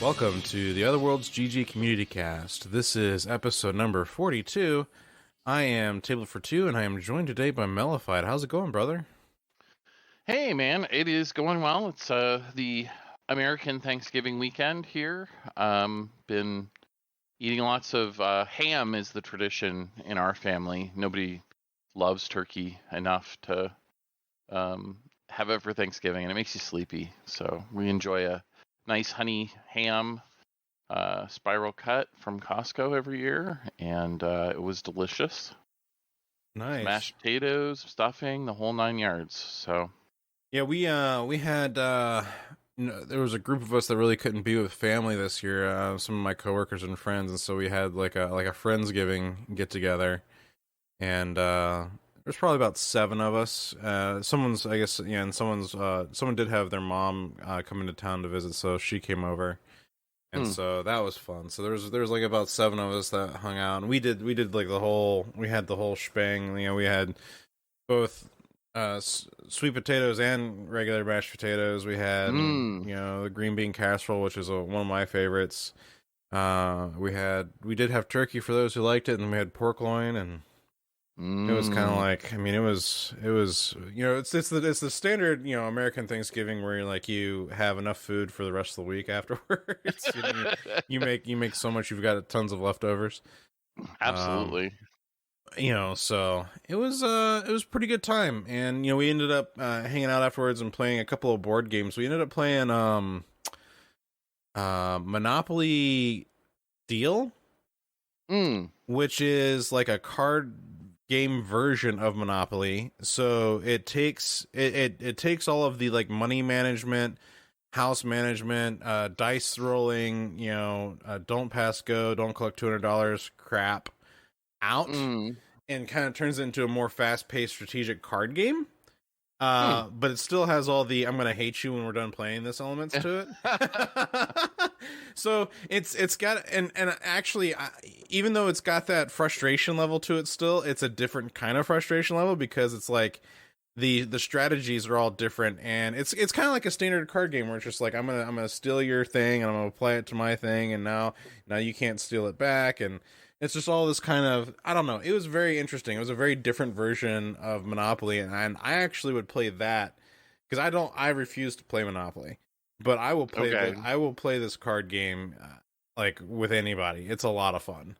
Welcome to the OtherWorldsGG Community Cast. This is episode number 42. I am Table for Two, and I am joined today by Mellified. How's it going, brother? Hey, man, it is going well. It's the American Thanksgiving weekend here. Been eating lots of ham is the tradition in our family. Nobody loves turkey enough to have it for Thanksgiving, and it makes you sleepy. So we enjoy a nice honey ham spiral cut from Costco every year, and it was delicious. Nice. Mashed potatoes, stuffing, the whole 9 yards. So yeah, we had there was a group of us that really couldn't be with family this year. Some of my coworkers and friends, and so we had like a Friendsgiving get together, and there's probably about 7 of us. Someone's, I guess, yeah, and someone did have their mom come into town to visit, so she came over, and so that was fun. So there was like about 7 of us that hung out, and we did like we had the whole shebang. You know, we had both sweet potatoes and regular mashed potatoes. We had the green bean casserole, which is one of my favorites. We did have turkey for those who liked it, and we had pork loin, and it was kind of like, I mean, it was it's the standard American Thanksgiving where you're like, you have enough food for the rest of the week afterwards. you make so much, you've got tons of leftovers. Absolutely. So it was a pretty good time, and we ended up hanging out afterwards and playing a couple of board games. We ended up playing Monopoly Deal, which is like a card game version of Monopoly. So it takes all of the like money management, house management, dice rolling, don't pass go, don't collect $200 crap out, and kind of turns it into a more fast-paced strategic card game. But it still has all the "I'm gonna hate you when we're done playing this" elements to it. So it's got and actually, even though it's got that frustration level to it, still it's a different kind of frustration level because it's like the strategies are all different, and it's kind of like a standard card game where it's just like I'm gonna steal your thing and I'm gonna apply it to my thing, and now you can't steal it back, and it's just all this kind of, I don't know. It was very interesting. It was a very different version of Monopoly, and I actually would play that because I refuse to play Monopoly, but I will play. Okay. I will play this card game like with anybody. It's a lot of fun.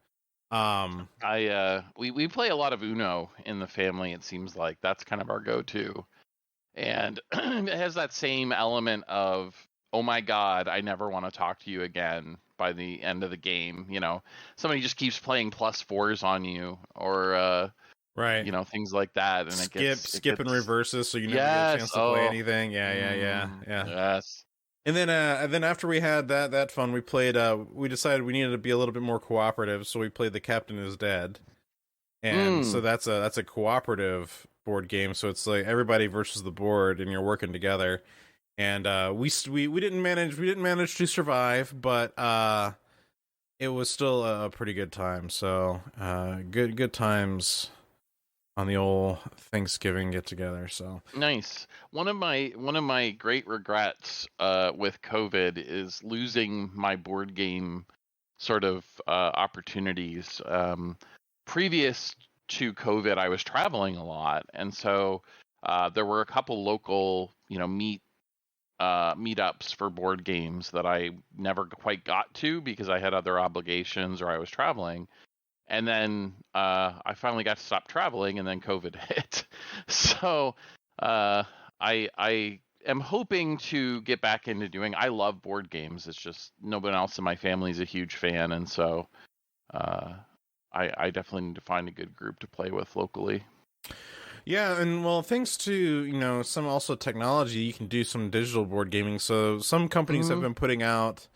We play a lot of Uno in the family. It seems like that's kind of our go-to, and it has that same element of, oh my God, I never want to talk to you again by the end of the game. Somebody just keeps playing +4s on you, or right, things like that, and skip and reverses, so you never get a chance to play anything. Yeah. Yes. And then after we had that fun, we played. We decided we needed to be a little bit more cooperative, so we played The Captain Is Dead, and so that's a cooperative board game. So it's like everybody versus the board, and you're working together. And we didn't manage to survive, but it was still a pretty good time. So good times on the old Thanksgiving get together. So nice. One of my great regrets with COVID is losing my board game sort of opportunities. Previous to COVID, I was traveling a lot, and so there were a couple local meetups for board games that I never quite got to because I had other obligations or I was traveling. And then I finally got to stop traveling, and then COVID hit. So I am hoping to get back into doing. I love board games. It's just nobody else in my family is a huge fan, and so I definitely need to find a good group to play with locally. Yeah, and well, thanks to some also technology, you can do some digital board gaming. So some companies have been putting out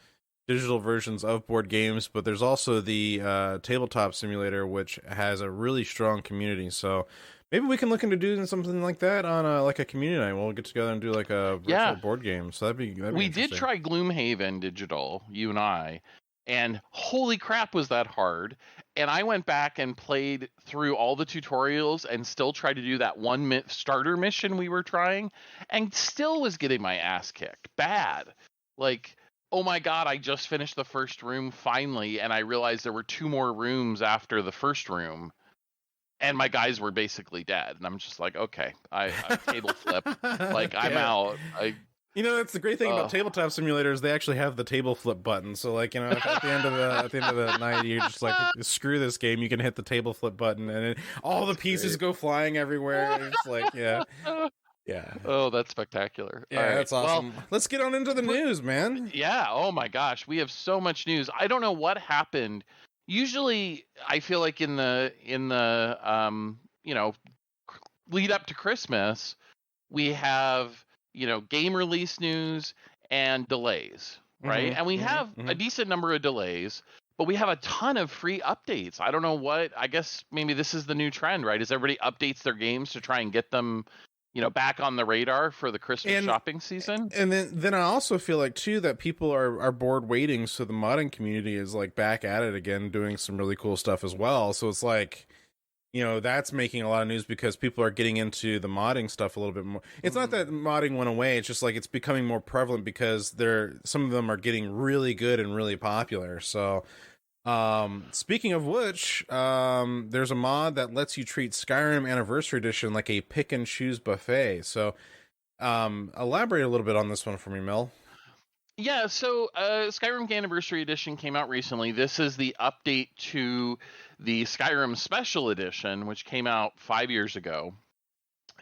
digital versions of board games, but there's also the tabletop simulator, which has a really strong community. So maybe we can look into doing something like that on a community night. We'll get together and do like a virtual board game. So that'd be we did try Gloomhaven digital, you and I, and holy crap, was that hard. And I went back and played through all the tutorials and still tried to do that one starter mission we were trying, and still was getting my ass kicked bad. Like, oh my god, I just finished the first room finally, and I realized there were 2 more rooms after the first room, and my guys were basically dead. And I'm just like, okay, I table flip, like I'm out. That's the great thing about tabletop simulators. They actually have the table flip button. So like, at the end of the night, you're just like, screw this game. You can hit the table flip button, and all the pieces go flying everywhere. It's just like, yeah. Oh, that's spectacular. Yeah, right. That's awesome. Well, let's get on into the news, man. Yeah. Oh my gosh, we have so much news. I don't know what happened. Usually, I feel like in the lead up to Christmas, we have game release news and delays, right? And we have a decent number of delays, but we have a ton of free updates. I don't know what. I guess maybe this is the new trend, right? Is everybody updates their games to try and get them back on the radar for the Christmas shopping season. And then I also feel like too that people are bored waiting, so the modding community is like back at it again, doing some really cool stuff as well. So it's like, that's making a lot of news because people are getting into the modding stuff a little bit more. It's not that modding went away, it's just like it's becoming more prevalent because some of them are getting really good and really popular. So speaking of which, there's a mod that lets you treat Skyrim Anniversary Edition like a pick and choose buffet. So, elaborate a little bit on this one for me, Mel. Yeah, so Skyrim Anniversary Edition came out recently. This is the update to the Skyrim Special Edition, which came out 5 years ago.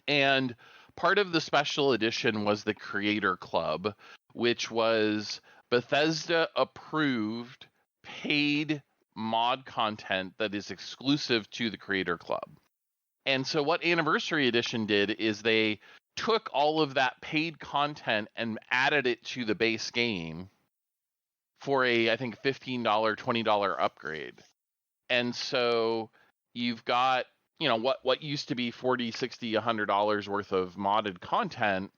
And part of the Special Edition was the Creator Club, which was Bethesda approved paid mod content that is exclusive to the Creator Club. And so what Anniversary Edition did is they took all of that paid content and added it to the base game for I think $15, $20 upgrade. And so you've got, what used to be $40, $60, $100 worth of modded content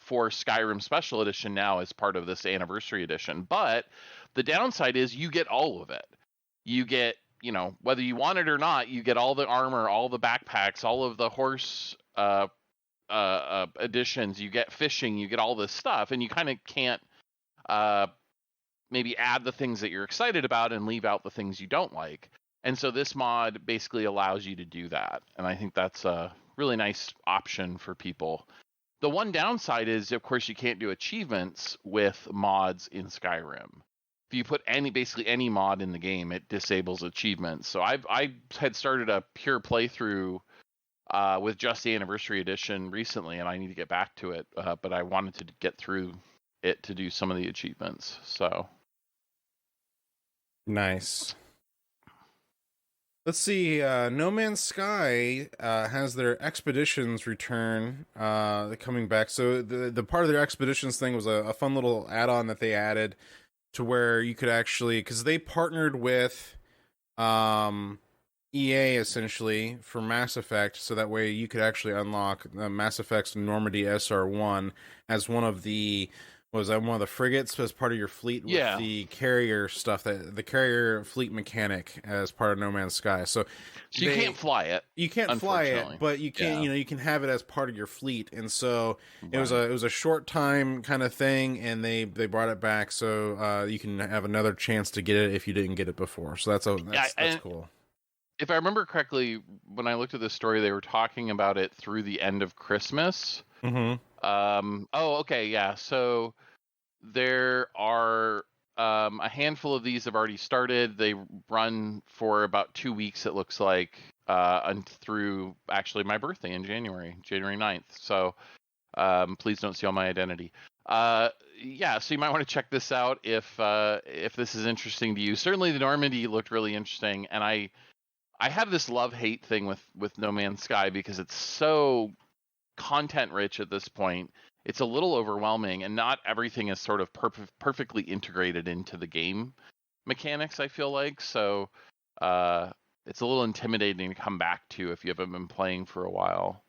for Skyrim Special Edition now as part of this Anniversary Edition. But the downside is you get all of it. You get, whether you want it or not, you get all the armor, all the backpacks, all of the horse additions. You get fishing, you get all this stuff, and you kind of can't maybe add the things that you're excited about and leave out the things you don't like. And so this mod basically allows you to do that. And I think that's a really nice option for people. The one downside is, of course, you can't do achievements with mods in Skyrim. If you put basically any mod in the game, it disables achievements. So I had started a pure playthrough with just the Anniversary Edition recently, and I need to get back to it. But I wanted to get through it to do some of the achievements. So nice. Let's see. No Man's Sky has their expeditions return coming back. So the part of their expeditions thing was a fun little add-on that they added to where you could actually, because they partnered with EA essentially for Mass Effect, so that way you could actually unlock Mass Effect's Normandy SR1 as one of the frigates as part of your fleet with the carrier stuff, the carrier fleet mechanic as part of No Man's Sky. So you can't fly it. You can't fly it, but you can you can have it as part of your fleet. And so it was a short time kind of thing, and they brought it back so you can have another chance to get it if you didn't get it before. So that's cool. If I remember correctly, when I looked at this story, they were talking about it through the end of Christmas. So there are a handful of these have already started. They run for about 2 weeks, it looks like, and through actually my birthday in January 9th. So please don't steal my identity. So you might want to check this out if this is interesting to you. Certainly the Normandy looked really interesting, and I have this love-hate thing with No Man's Sky because it's so content rich at this point. It's a little overwhelming, and not everything is sort of perfectly integrated into the game mechanics, I feel like. So it's a little intimidating to come back to if you haven't been playing for a while.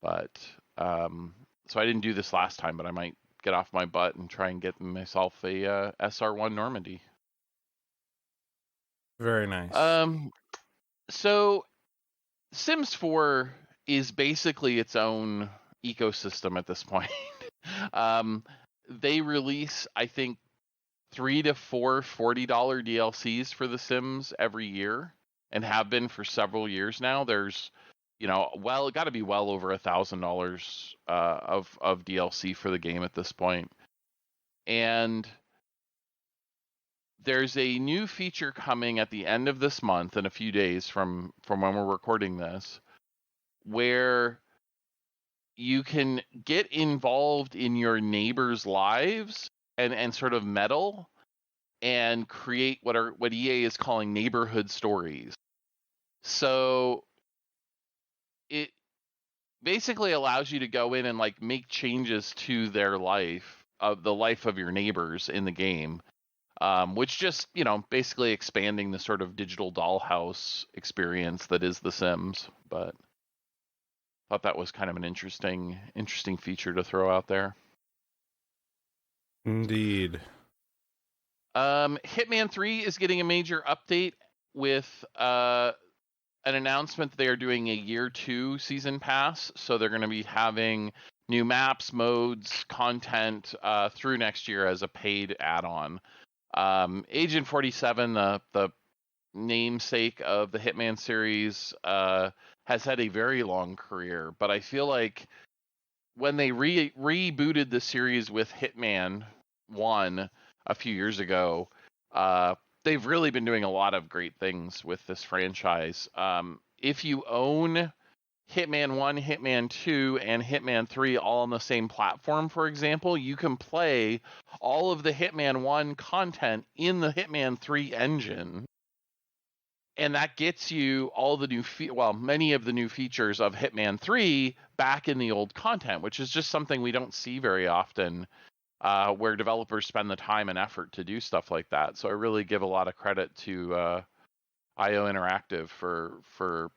But so I didn't do this last time, but I might get off my butt and try and get myself a SR1 Normandy. Very nice. So Sims 4 is basically its own ecosystem at this point. they release, I think, 3 to 4 $40 DLCs for The Sims every year, and have been for several years now. There's, it got to be well over $1,000 of DLC for the game at this point. And there's a new feature coming at the end of this month, in a few days from when we're recording this, where you can get involved in your neighbors' lives and sort of meddle and create what EA is calling neighborhood stories. So it basically allows you to go in and like make changes to their life, of the life of your neighbors in the game, which just, basically expanding the sort of digital dollhouse experience that is The Sims. But thought that was kind of an interesting feature to throw out there. Indeed. Hitman 3 is getting a major update with an announcement that they are doing a year 2 season pass. So they're going to be having new maps, modes, content through next year as a paid add-on. Agent 47, the namesake of the Hitman series, has had a very long career, but I feel like when they rebooted the series with Hitman 1 a few years ago, they've really been doing a lot of great things with this franchise. If you own Hitman 1, Hitman 2, and Hitman 3 all on the same platform, for example, you can play all of the Hitman 1 content in the Hitman 3 engine. And that gets you all the new, many of the new features of Hitman 3 back in the old content, which is just something we don't see very often, where developers spend the time and effort to do stuff like that. So I really give a lot of credit to IO Interactive for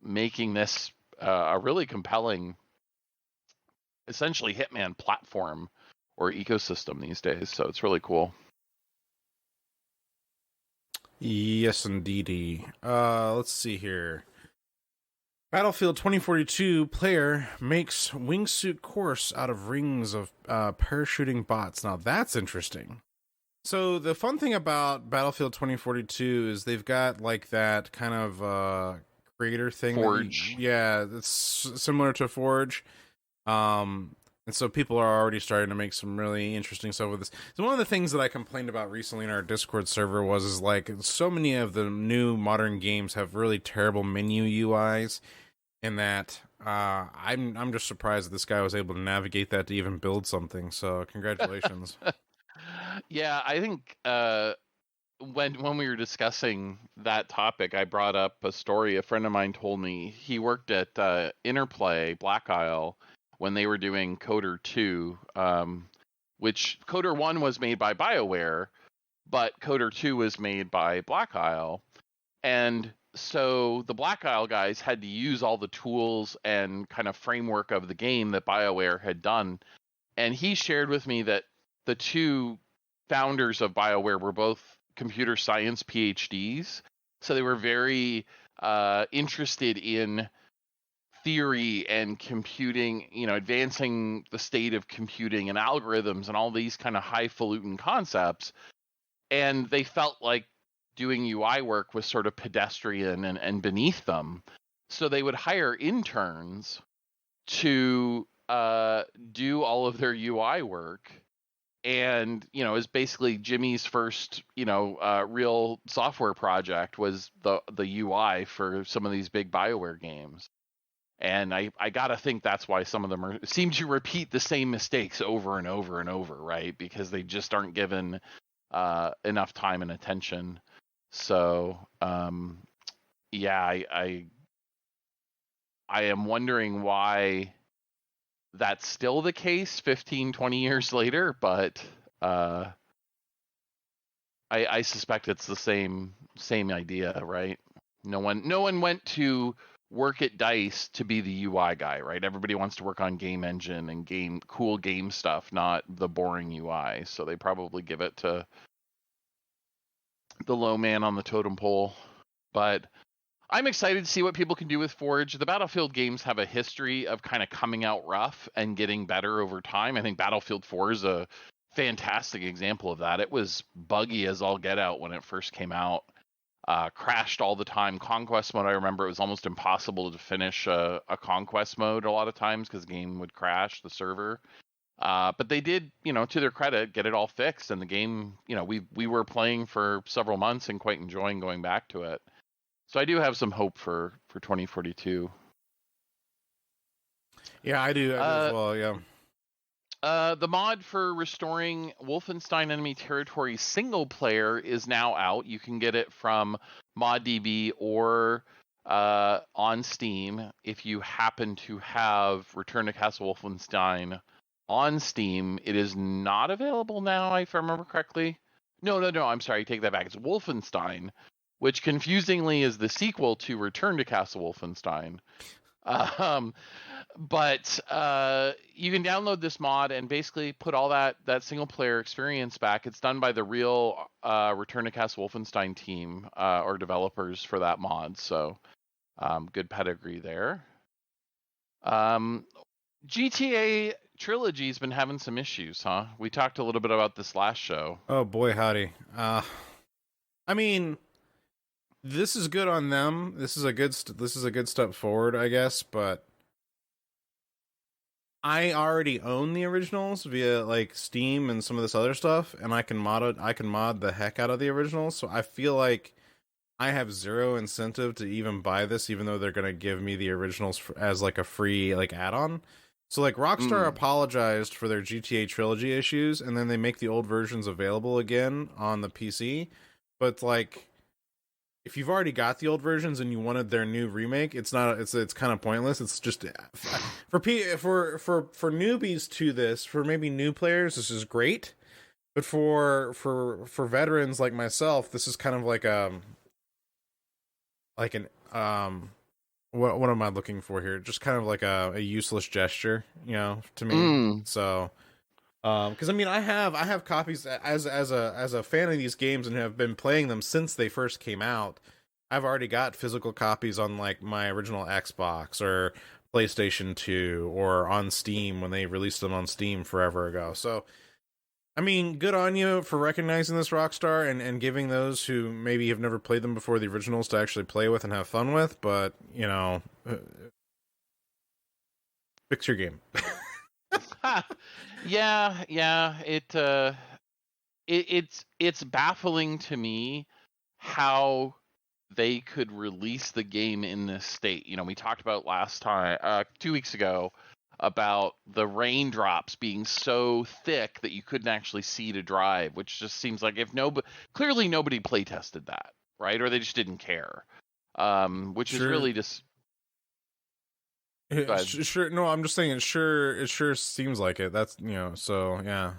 making this a really compelling, essentially Hitman platform or ecosystem these days. So it's really cool. Yes, indeedy. Let's see here. Battlefield 2042 player makes wingsuit course out of rings of parachuting bots. Now that's interesting. So the fun thing about Battlefield 2042 is they've got like that kind of creator thing. Forge. It's similar to Forge. And so people are already starting to make some really interesting stuff with this. So one of the things that I complained about recently in our Discord server is like so many of the new modern games have really terrible menu UIs, and that I'm just surprised that this guy was able to navigate that to even build something. So congratulations. Yeah, I think when we were discussing that topic, I brought up a story a friend of mine told me. He worked at Interplay Black Isle when they were doing Coder 2, which Coder 1 was made by BioWare, but Coder 2 was made by Black Isle. And so the Black Isle guys had to use all the tools and kind of framework of the game that BioWare had done. And he shared with me that the two founders of BioWare were both computer science PhDs. So they were very interested in theory and computing, advancing the state of computing and algorithms and all these kind of highfalutin concepts. And they felt like doing UI work was sort of pedestrian and beneath them. So they would hire interns to do all of their UI work. And, is basically Jimmy's first, real software project was the UI for some of these big BioWare games. And I got to think that's why some of them seem to repeat the same mistakes over and over and over, right? Because they just aren't given enough time and attention. So, I am wondering why that's still the case 15, 20 years later, but I suspect it's the same idea, right? No one went to work at DICE to be the UI guy, right? Everybody wants to work on game engine and cool game stuff, not the boring UI. So they probably give it to the low man on the totem pole. But I'm excited to see what people can do with Forge. The Battlefield games have a history of kind of coming out rough and getting better over time. I think Battlefield 4 is a fantastic example of that. It was buggy as all get out when it first came out. Crashed all the time. Conquest mode, I remember it was almost impossible to finish a conquest mode a lot of times because the game would crash the server. But they did, to their credit, get it all fixed, and the game, we were playing for several months and quite enjoying going back to it. So I do have some hope for 2042. Yeah, I do as well. Yeah. The mod for restoring Wolfenstein enemy territory single player is now out. You can get it from ModDB or on Steam. If you happen to have Return to Castle Wolfenstein on Steam, it is not available now, if I remember correctly. No, I'm sorry, take that back. It's Wolfenstein, which confusingly is the sequel to Return to Castle Wolfenstein. But you can download this mod and basically put all that single player experience back. It's done by the real Return to Castle Wolfenstein team or developers for that mod. So good pedigree there. GTA Trilogy's been having some issues, huh? We talked a little bit about this last show. Oh boy, howdy. I mean, this is good on them. This is a good step forward, I guess, but I already own the originals via like Steam and some of this other stuff, and I can mod the heck out of the originals. So I feel like I have zero incentive to even buy this, even though they're gonna give me the originals as like a free like add-on. So like Rockstar apologized for their GTA Trilogy issues, and then they make the old versions available again on the PC. But like, if you've already got the old versions and you wanted their new remake, it's kind of pointless. It's just for newbies to this, for maybe new players, this is great. But for veterans like myself, this is kind of like what am I looking for here? Just kind of like a useless gesture, to me. So, because I mean, I have copies as a fan of these games and have been playing them since they first came out. I've already got physical copies on like my original Xbox or PlayStation 2 or on Steam when they released them on Steam forever ago. So, I mean, good on you for recognizing this, Rockstar, and giving those who maybe have never played them before the originals to actually play with and have fun with, but, fix your game. Yeah, it's baffling to me how they could release the game in this state. We talked about last time, 2 weeks ago, about the raindrops being so thick that you couldn't actually see to drive, which just seems like clearly nobody play tested that, right? Or they just didn't care, which is really just. Sure. No, I'm just saying it sure seems like it. That's, so yeah.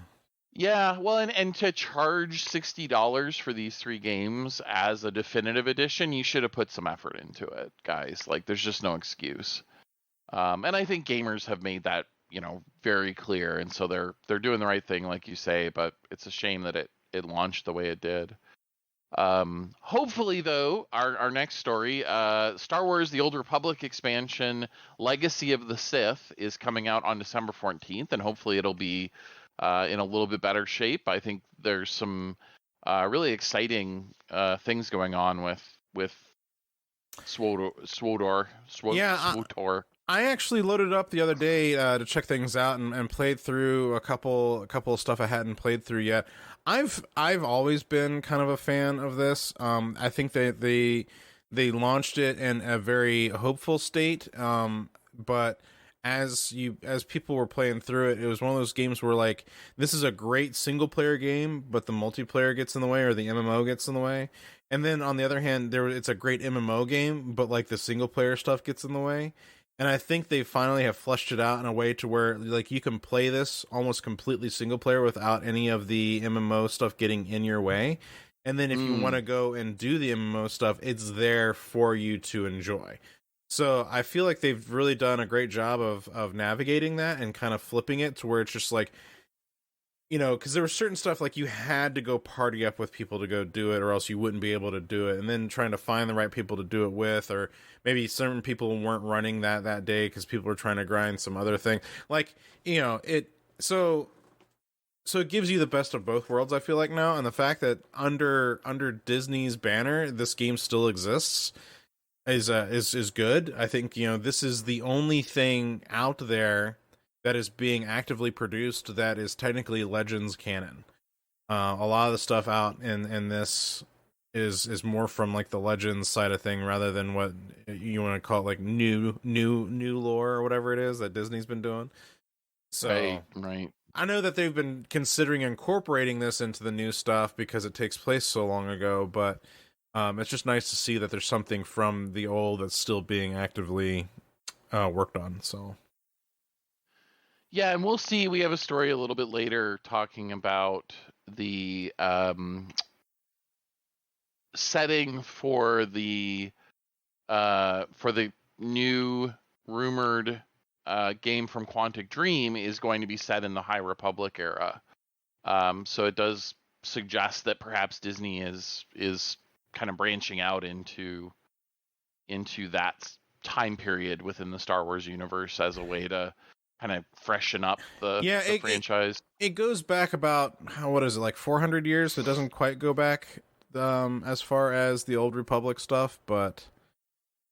Yeah, well, and to charge $60 for these 3 games as a definitive edition, you should have put some effort into it, guys. Like, there's just no excuse. And I think gamers have made that, very clear, and so they're doing the right thing, like you say. But it's a shame that it launched the way it did. Hopefully, though, our next story, Star Wars: The Old Republic expansion, Legacy of the Sith, is coming out on December 14th, and hopefully it'll be in a little bit better shape. I think there's some really exciting things going on with SWTOR. I actually loaded it up the other day to check things out and played through a couple of stuff I hadn't played through yet. I've always been kind of a fan of this. I think that they launched it in a very hopeful state, but as people were playing through it, it was one of those games where like, this is a great single player game, but the multiplayer gets in the way, or the MMO gets in the way. And then on the other hand, it's a great MMO game, but like the single player stuff gets in the way. And I think they finally have fleshed it out in a way to where like you can play this almost completely single player without any of the MMO stuff getting in your way. And then if you want to go and do the MMO stuff, it's there for you to enjoy. So I feel like they've really done a great job of navigating that and kind of flipping it to where it's just like, because there was certain stuff like you had to go party up with people to go do it, or else you wouldn't be able to do it. And then trying to find the right people to do it with, or maybe certain people weren't running that day because people were trying to grind some other thing. Like, it. So it gives you the best of both worlds, I feel like now, and the fact that under Disney's banner, this game still exists is good. I think this is the only thing out there that is being actively produced that is technically Legends canon. A lot of the stuff out in this is more from like the Legends side of thing rather than what you want to call it, like new lore or whatever it is that Disney's been doing. So right. I know that they've been considering incorporating this into the new stuff because it takes place so long ago, but it's just nice to see that there's something from the old that's still being actively worked on. So. Yeah, and we'll see. We have a story a little bit later talking about the setting for the new rumored game from Quantic Dream is going to be set in the High Republic era. So it does suggest that perhaps Disney is kind of branching out into that time period within the Star Wars universe as a way to kind of freshen up the franchise. It goes back about what is it, like 400 years? It doesn't quite go back as far as the Old Republic stuff, but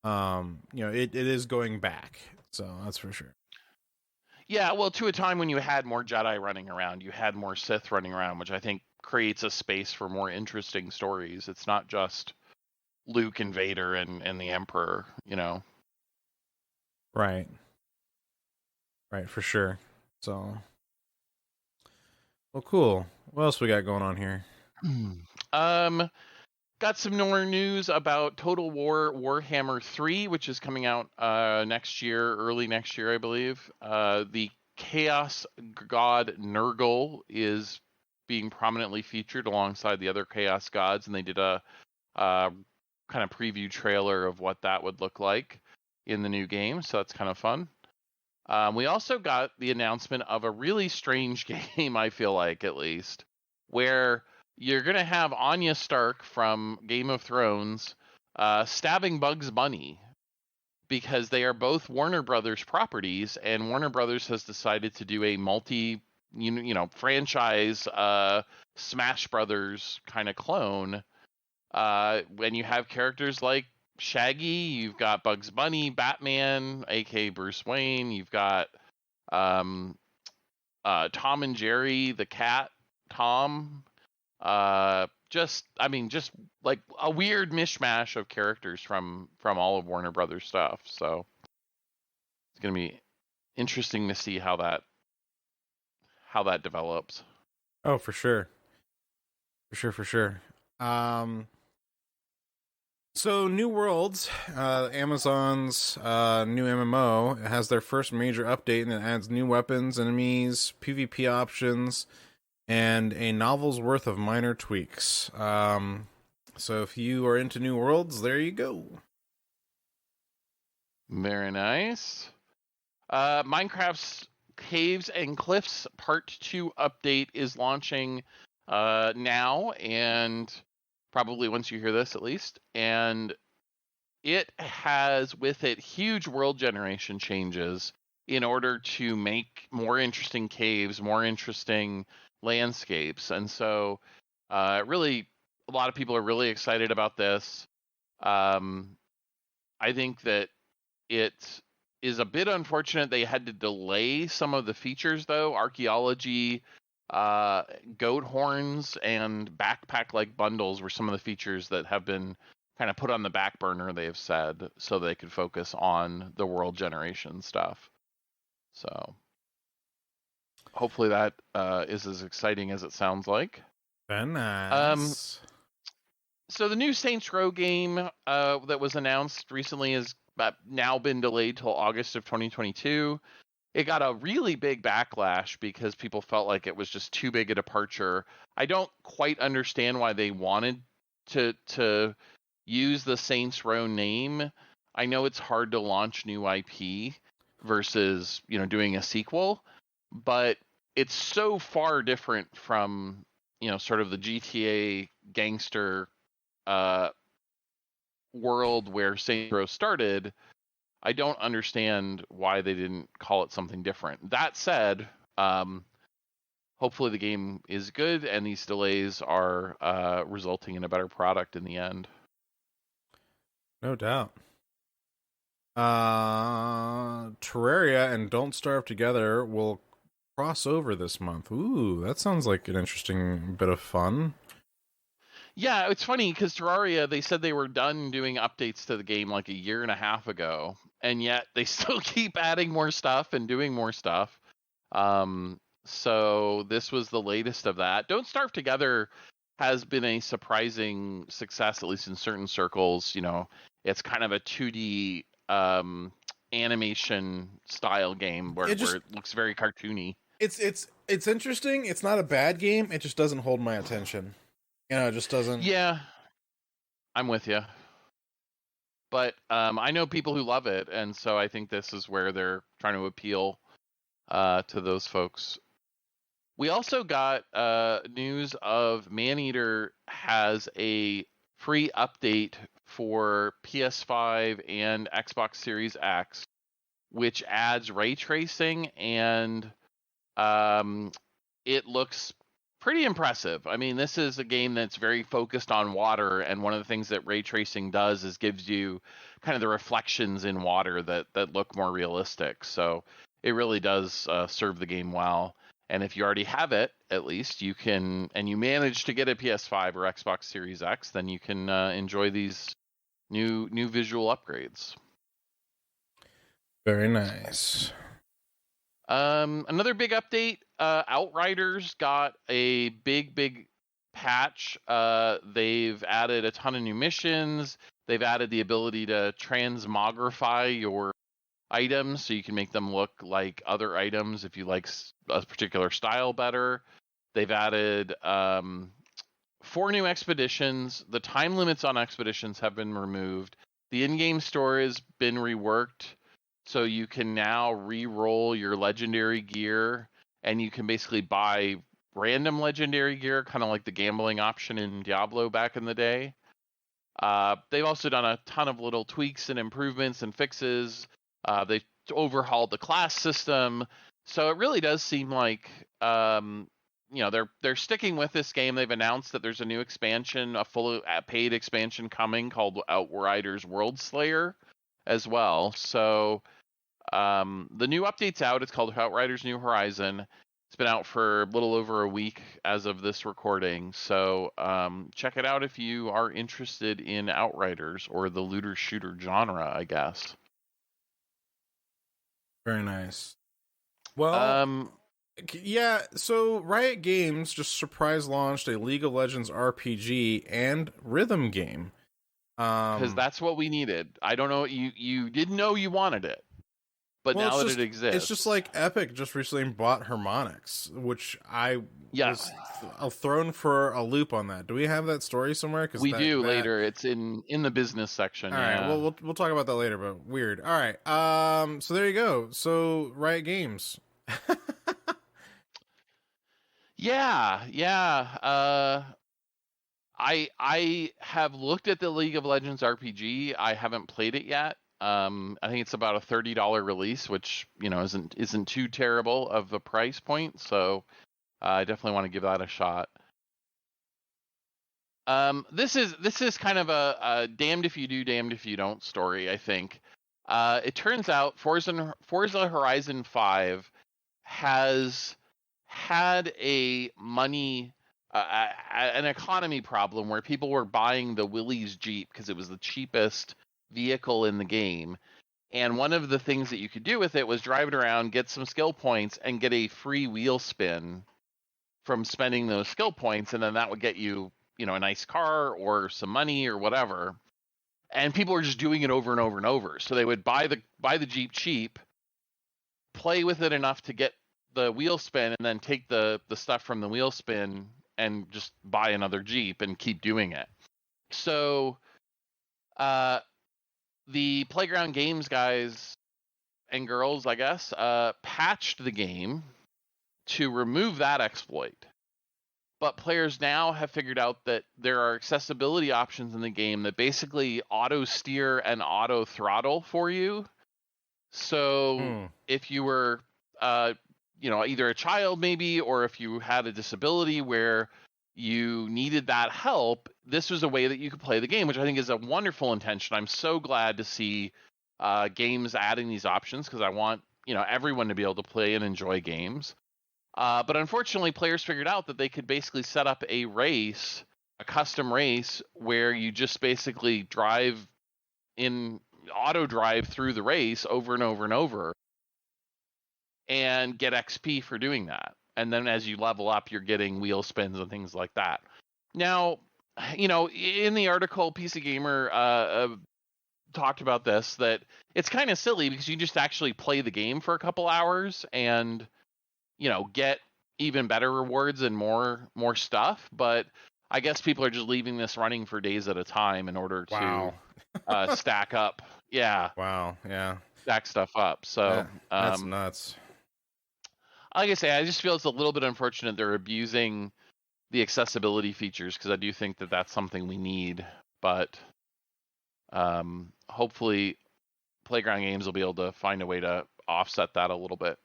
it is going back, so that's for sure. Yeah, well, to a time when you had more Jedi running around, you had more Sith running around, which I think creates a space for more interesting stories. It's not just Luke and Vader and the Emperor, Right, for sure. So, well, cool. What else we got going on here? Got some more news about Total War Warhammer 3, which is coming out next year, early next year, I believe. The Chaos God Nurgle is being prominently featured alongside the other Chaos Gods, and they did a kind of preview trailer of what that would look like in the new game, so that's kind of fun. We also got the announcement of a really strange game, I feel like, at least, where you're going to have Arya Stark from Game of Thrones stabbing Bugs Bunny because they are both Warner Brothers properties, and Warner Brothers has decided to do a multi franchise Smash Brothers kind of clone. When you have characters like Shaggy, you've got Bugs Bunny, Batman, aka Bruce Wayne, you've got Tom and Jerry, the cat, Tom. Just like a weird mishmash of characters from all of Warner Brothers stuff. So it's gonna be interesting to see how that develops. Oh, for sure. So New Worlds, Amazon's new MMO, has their first major update, and it adds new weapons, enemies, PvP options, and a novel's worth of minor tweaks. So if you are into New Worlds, there you go. Very nice. Minecraft's Caves and Cliffs Part 2 update is launching now, and probably once you hear this at least. And it has with it huge world generation changes in order to make more interesting caves, more interesting landscapes. And so really a lot of people are really excited about this. I think that it is a bit unfortunate they had to delay some of the features though. Archaeology, goat horns, and backpack like bundles were some of the features that have been kind of put on the back burner, they've said, so they could focus on the world generation stuff. So hopefully that is as exciting as it sounds like. Very nice. So the new Saints Row game that was announced recently has now been delayed till August of 2022. It got a really big backlash because people felt like it was just too big a departure. I don't quite understand why they wanted to use the Saints Row name. I know it's hard to launch new IP versus, doing a sequel, but it's so far different from, sort of the GTA gangster world where Saints Row started. I don't understand why they didn't call it something different. That said, hopefully the game is good and these delays are resulting in a better product in the end. No doubt. Terraria and Don't Starve Together will cross over this month. Ooh, that sounds like an interesting bit of fun. Yeah, it's funny because Terraria, they said they were done doing updates to the game like a year and a half ago, and yet they still keep adding more stuff and doing more stuff. So this was the latest of that. Don't Starve Together has been a surprising success, at least in certain circles. It's kind of a 2D animation style game where it looks very cartoony. It's interesting. It's not a bad game. It just doesn't hold my attention. It just doesn't. Yeah, I'm with you. But I know people who love it, and so I think this is where they're trying to appeal to those folks. We also got news of Maneater has a free update for PS5 and Xbox Series X, which adds ray tracing, and it looks pretty impressive. I mean, this is a game that's very focused on water, and one of the things that ray tracing does is gives you kind of the reflections in water that look more realistic. So it really does serve the game well. And if you already have it, at least you can, and you manage to get a PS5 or Xbox Series X, then you can enjoy these new visual upgrades. Very nice. Another big update, Outriders got a big patch. They've added a ton of new missions. They've added the ability to transmogrify your items so you can make them look like other items if you like a particular style better. They've added 4 new expeditions. The time limits on expeditions have been removed. The in-game store has been reworked. So you can now re-roll your legendary gear, and you can basically buy random legendary gear, kind of like the gambling option in Diablo back in the day. They've also done a ton of little tweaks and improvements and fixes. They overhauled the class system. So it really does seem like they're sticking with this game. They've announced that there's a new expansion, a full paid expansion coming called Outriders Worldslayer as well. So the new update's out. It's called Outriders New Horizon. It's been out for a little over a week as of this recording. So check it out if you are interested in Outriders or the looter shooter genre, I guess. Very nice. Well, yeah, so Riot Games just surprise launched a League of Legends RPG and rhythm game. Because that's what we needed. I don't know, you didn't know you wanted it, but now that it exists. It's just like Epic just recently bought Harmonix, which I was thrown for a loop on that. Do we have that story somewhere? Because we do later. It's in the business section. All right, well, we'll talk about that later, but weird. All right, so there you go. So Riot Games. Yeah. I have looked at the League of Legends RPG. I haven't played it yet. I think it's about a $30 release, which isn't too terrible of a price point. So I definitely want to give that a shot. This is kind of a damned if you do, damned if you don't story. I think it turns out Forza Horizon 5 has had an economy problem where people were buying the Willys Jeep because it was the cheapest vehicle in the game. And one of the things that you could do with it was drive it around, get some skill points, and get a free wheel spin from spending those skill points. And then that would get you, a nice car or some money or whatever. And people were just doing it over and over and over. So they would buy the Jeep cheap, play with it enough to get the wheel spin, and then take the stuff from the wheel spin and just buy another Jeep and keep doing it. So the Playground Games guys and girls, I guess, patched the game to remove that exploit. But players now have figured out that there are accessibility options in the game that basically auto steer and auto throttle for you. So if you were, either a child maybe, or if you had a disability where you needed that help, this was a way that you could play the game, which I think is a wonderful intention. I'm so glad to see games adding these options, because I want everyone to be able to play and enjoy games. But unfortunately, players figured out that they could basically set up a race, a custom race, where you just basically auto drive through the race over and over and over and get XP for doing that. And then as you level up, you're getting wheel spins and things like that. Now, in the article, PC Gamer talked about this, that it's kind of silly because you just actually play the game for a couple hours and get even better rewards and more stuff. But I guess people are just leaving this running for days at a time in order to stack up. Yeah. Wow. Yeah. Stack stuff up. So that's nuts. Like I say, I just feel it's a little bit unfortunate they're abusing the accessibility features, because I do think that that's something we need. But hopefully Playground Games will be able to find a way to offset that a little bit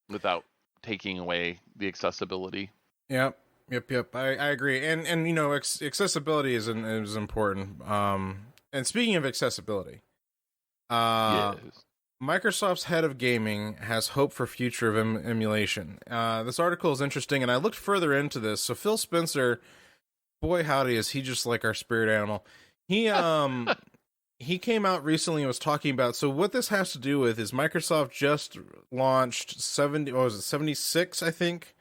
without taking away the accessibility. Yep. I agree. And accessibility is important. And speaking of accessibility, yes. Microsoft's head of gaming has hope for future of emulation. This article is interesting, and I looked further into this. So Phil Spencer, boy howdy, is he just like our spirit animal. He he came out recently and was talking about, so what this has to do with is Microsoft just launched 76, I think.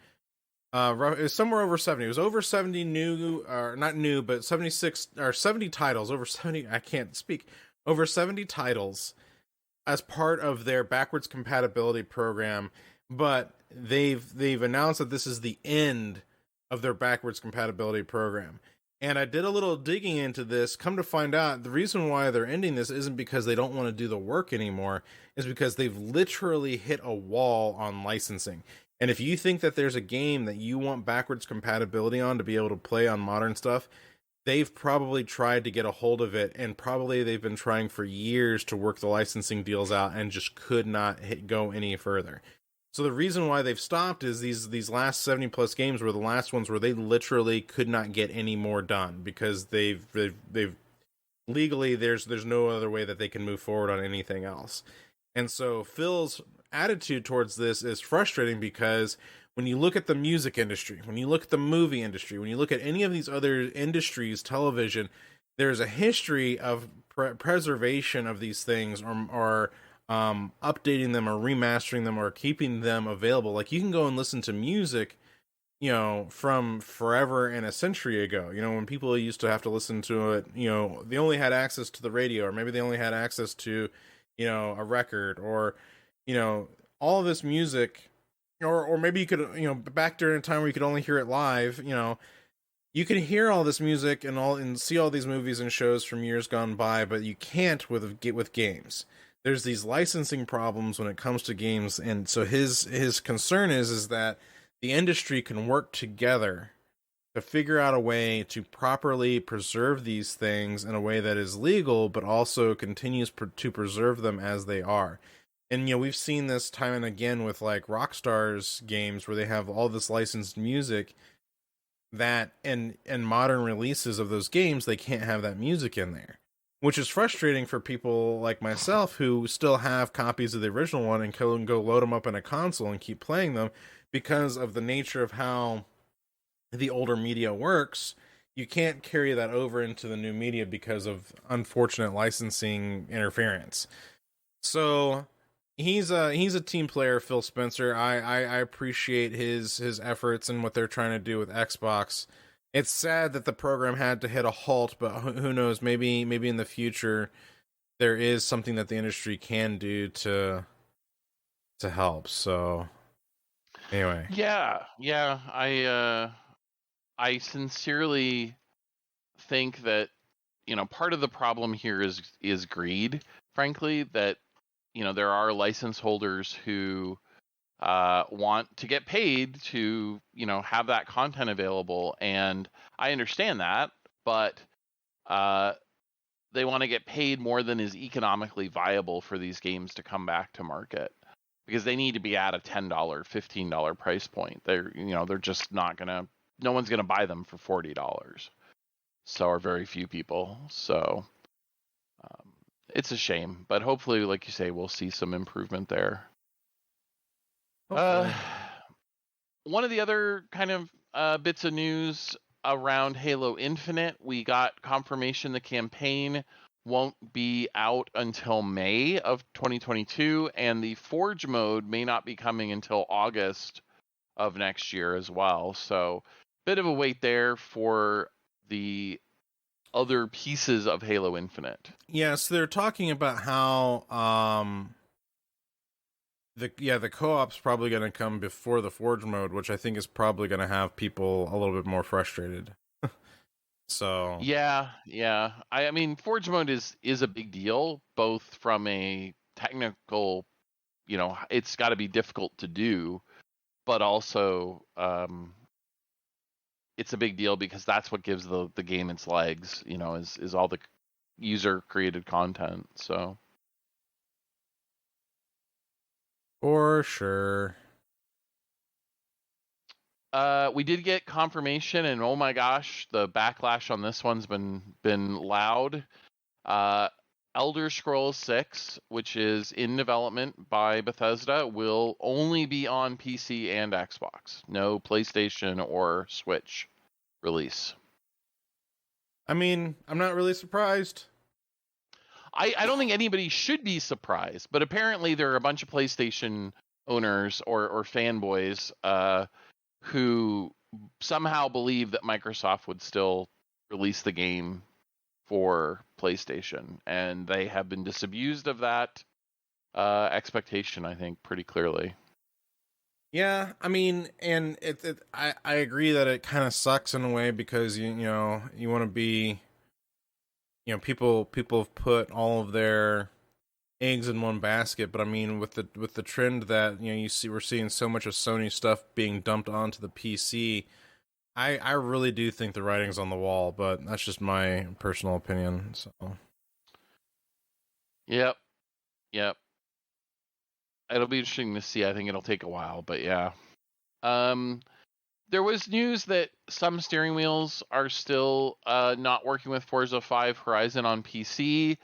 It was somewhere over 70. It was over 70 new, or not new, but 76 or 70 titles, over 70, I can't speak, over 70 titles as part of their backwards compatibility program. But they've announced that this is the end of their backwards compatibility program. And I did a little digging into this. Come to find out, the reason why they're ending this isn't because they don't want to do the work anymore. Is because they've literally hit a wall on licensing. And if you think that there's a game that you want backwards compatibility on to be able to play on modern stuff, they've probably tried to get a hold of it. And probably they've been trying for years to work the licensing deals out and just could not go any further. So the reason why they've stopped is these last 70 plus games were the last ones where they literally could not get any more done, because they've legally there's no other way that they can move forward on anything else. And so Phil's attitude towards this is frustrating, because when you look at the music industry, when you look at the movie industry, when you look at any of these other industries, television, there's a history of preservation of these things, or updating them or remastering them or keeping them available. Like, you can go and listen to music, from forever and a century ago, when people used to have to listen to it, they only had access to the radio, or maybe they only had access to, a record, or, all of this music, or maybe you could, back during a time where you could only hear it live, you can hear all this music and see all these movies and shows from years gone by, but you can't with games. There's these licensing problems when it comes to games, and so his concern is that the industry can work together to figure out a way to properly preserve these things in a way that is legal, but also continues to preserve them as they are. And we've seen this time and again with like Rockstar's games, where they have all this licensed music that in modern releases of those games, they can't have that music in there. Which is frustrating for people like myself who still have copies of the original one and can go load them up in a console and keep playing them, because of the nature of how the older media works. You can't carry that over into the new media because of unfortunate licensing interference. So he's a team player, Phil Spencer. I appreciate his efforts and what they're trying to do with Xbox. It's sad that the program had to hit a halt, but who knows? Maybe in the future there is something that the industry can do to help. So anyway, yeah. I sincerely think that part of the problem here is greed. Frankly, that there are license holders who want to get paid to, have that content available. And I understand that, but they want to get paid more than is economically viable for these games to come back to market, because they need to be at a $10, $15 price point. They're just not gonna. No one's gonna buy them for $40. So, or very few people. So, it's a shame, but hopefully, like you say, we'll see some improvement there. One of the other kind of bits of news around Halo Infinite, we got confirmation the campaign won't be out until May of 2022, and the Forge mode may not be coming until August of next year as well. So, bit of a wait there for the other pieces of Halo Infinite. So they're talking about how the co-op's probably going to come before the Forge mode, which I think is probably going to have people a little bit more frustrated. So yeah. I mean, Forge mode is a big deal, both from a technical, it's got to be difficult to do, but also it's a big deal because that's what gives the game its legs, is all the user created content. So for sure. We did get confirmation, and oh my gosh, the backlash on this one's been loud. Elder Scrolls 6, which is in development by Bethesda, will only be on PC and Xbox. No PlayStation or Switch release. I mean, I'm not really surprised. I don't think anybody should be surprised, but apparently there are a bunch of PlayStation owners or fanboys who somehow believe that Microsoft would still release the game for PlayStation, and they have been disabused of that expectation, I think, pretty clearly. Yeah, I mean, and I agree that it kind of sucks in a way, because you want to be, people have put all of their eggs in one basket, but I mean, with the trend that we're seeing so much of Sony stuff being dumped onto the PC, I really do think the writing's on the wall, but that's just my personal opinion. So Yep. It'll be interesting to see. I think it'll take a while, but yeah. There was news that some steering wheels are still not working with Forza 5 Horizon on PC,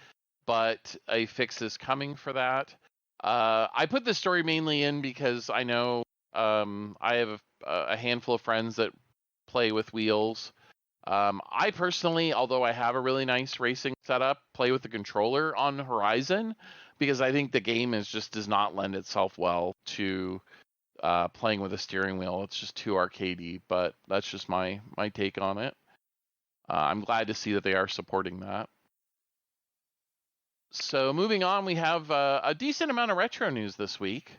but a fix is coming for that. I put this story mainly in because I know I have a handful of friends that play with wheels. I personally, although I have a really nice racing setup, play with the controller on Horizon, because I think the game does not lend itself well to playing with a steering wheel. It's just too arcadey, but that's just my take on it. I'm glad to see that they are supporting that. So moving on, we have a decent amount of retro news this week.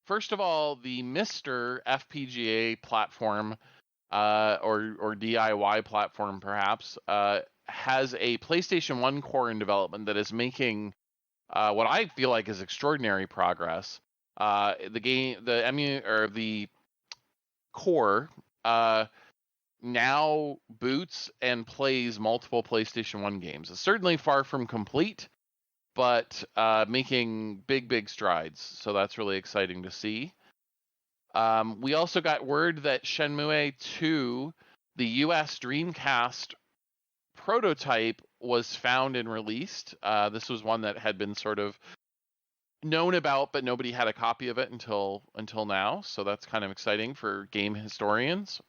First of all, the Mr. FPGA platform, or DIY platform perhaps, has a PlayStation 1 core in development that is making what I feel like is extraordinary progress. The core now boots and plays multiple PlayStation 1 games. It's certainly far from complete, but making big strides. So that's really exciting to see. We also got word that Shenmue 2, the US Dreamcast prototype, was found and released. This was one that had been sort of known about, but nobody had a copy of it until now. So that's kind of exciting for game historians.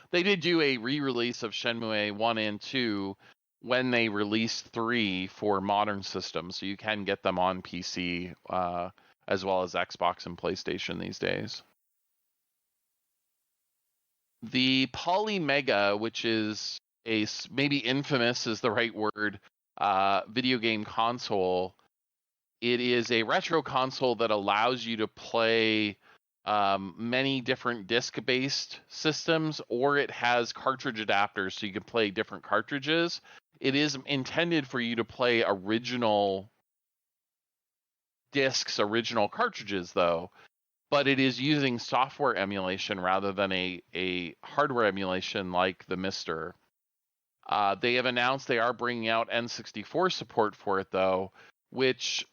They did do a re-release of Shenmue 1 and 2 when they released 3 for modern systems, so you can get them on PC as well as Xbox and PlayStation these days. The Polymega, which is maybe infamous is the right word, video game console. It is a retro console that allows you to play many different disc-based systems, or it has cartridge adapters so you can play different cartridges. It is intended for you to play original discs original cartridges, though, but it is using software emulation rather than a hardware emulation like the Mister. They have announced they are bringing out N64 support for it, though, which,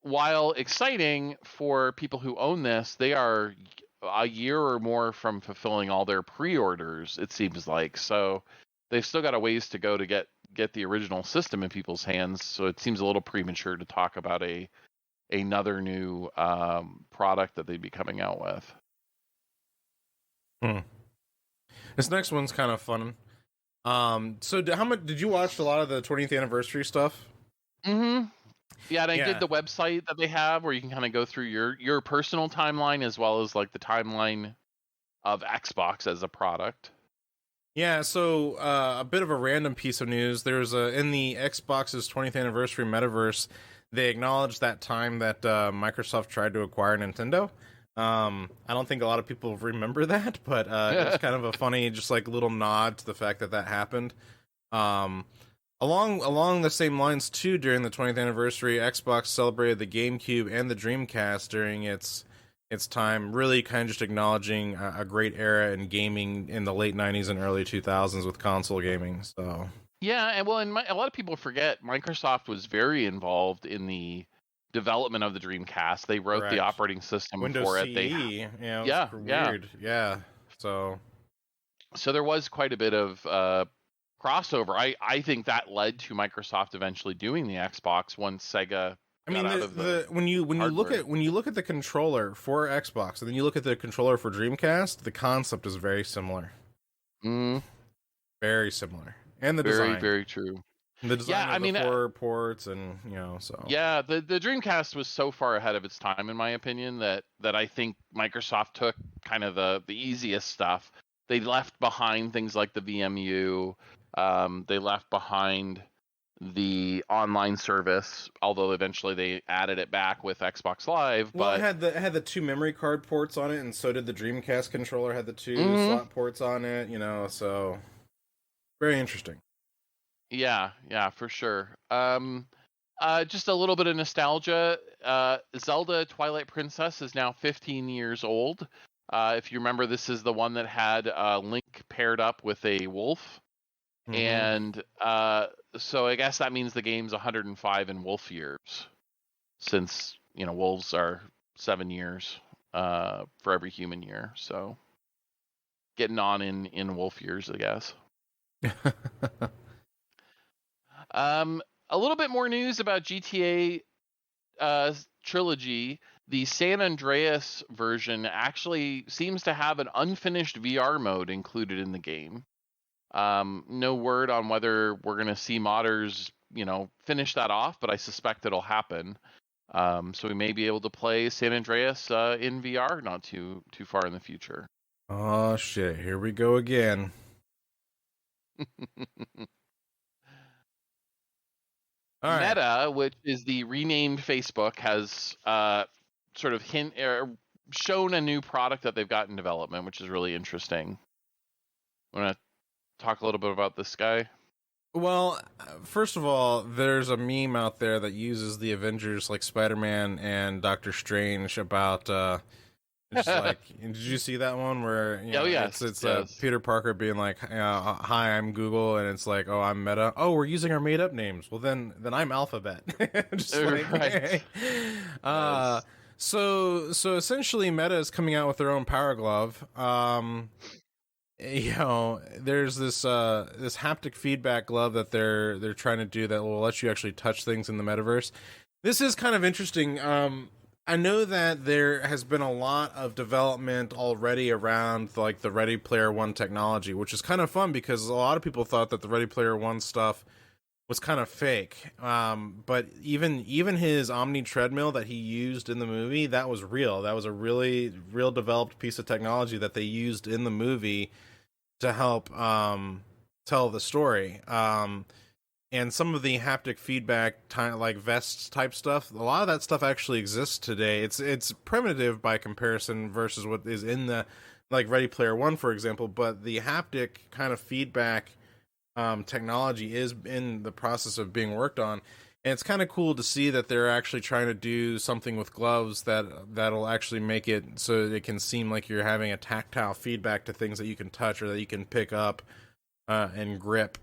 while exciting for people who own this, they are a year or more from fulfilling all their pre-orders, it seems like. So they've still got a ways to go to get the original system in people's hands. So it seems a little premature to talk about another new product that they'd be coming out with. This next one's kind of fun. So how much did you watch a lot of the 20th anniversary stuff? Mm-hmm. Yeah, and I did the website that they have where you can kind of go through your personal timeline as well as like the timeline of Xbox as a product. Yeah, so a bit of a random piece of news. There's in the Xbox's 20th anniversary Metaverse, they acknowledged that time that Microsoft tried to acquire Nintendo. I don't think a lot of people remember that, but it was kind of a funny, just like little nod to the fact that happened. Along the same lines too, during the 20th anniversary, Xbox celebrated the GameCube and the Dreamcast during its time, really kind of just acknowledging a great era in gaming in the late 90s and early 2000s with console gaming. So yeah, and well, a lot of people forget Microsoft was very involved in the development of the Dreamcast. They wrote the operating system Windows for CE. it. Weird. Yeah. So there was quite a bit of crossover. I think that led to Microsoft eventually doing the Xbox once Sega. I mean, when you look at the controller for Xbox and then you look at the controller for Dreamcast, the concept is very similar. Very similar, and the design very true. The design of the 4 ports, and so yeah, the Dreamcast was so far ahead of its time, in my opinion, that I think Microsoft took kind of the easiest stuff. They left behind things like the VMU. They left behind the online service, although eventually they added it back with Xbox Live. Well, but it had the 2 memory card ports on it, and so did the Dreamcast controller. Had the 2 slot ports on it, so very interesting. Yeah, for sure. Just a little bit of nostalgia. Zelda Twilight Princess is now 15 years old. If you remember, this is the one that had Link paired up with a wolf. And so I guess that means the game's 105 in wolf years, since wolves are 7 years for every human year. So getting on in wolf years, I guess. A little bit more news about GTA Trilogy. The San Andreas version actually seems to have an unfinished VR mode included in the game. No word on whether we're going to see modders, finish that off, but I suspect it'll happen. So we may be able to play San Andreas in VR not too far in the future. Oh, shit. Here we go again. Meta, which is the renamed Facebook, has sort of shown a new product that they've got in development, which is really interesting. Want to talk a little bit about this guy? Well, first of all, there's a meme out there that uses the Avengers, like Spider-Man and Doctor Strange, about just like, did you see that one where it's Peter Parker being like, hi, I'm Google, and it's like, oh, I'm Meta. Oh, we're using our made up names. Well, then I'm Alphabet. Just like, right. So essentially Meta is coming out with their own Power Glove. There's this haptic feedback glove that they're trying to do that will let you actually touch things in the metaverse. This is kind of interesting. I know that there has been a lot of development already around like the Ready Player One technology, which is kind of fun because a lot of people thought that the Ready Player One stuff was kind of fake. But even his Omni treadmill that he used in the movie, that was real. That was a really real developed piece of technology that they used in the movie to help tell the story. And some of the haptic feedback, like vests type stuff, a lot of that stuff actually exists today. It's primitive by comparison versus what is in the like Ready Player One, for example. But the haptic kind of feedback technology is in the process of being worked on. And it's kind of cool to see that they're actually trying to do something with gloves that'll actually make it so it can seem like you're having a tactile feedback to things that you can touch or that you can pick up and grip.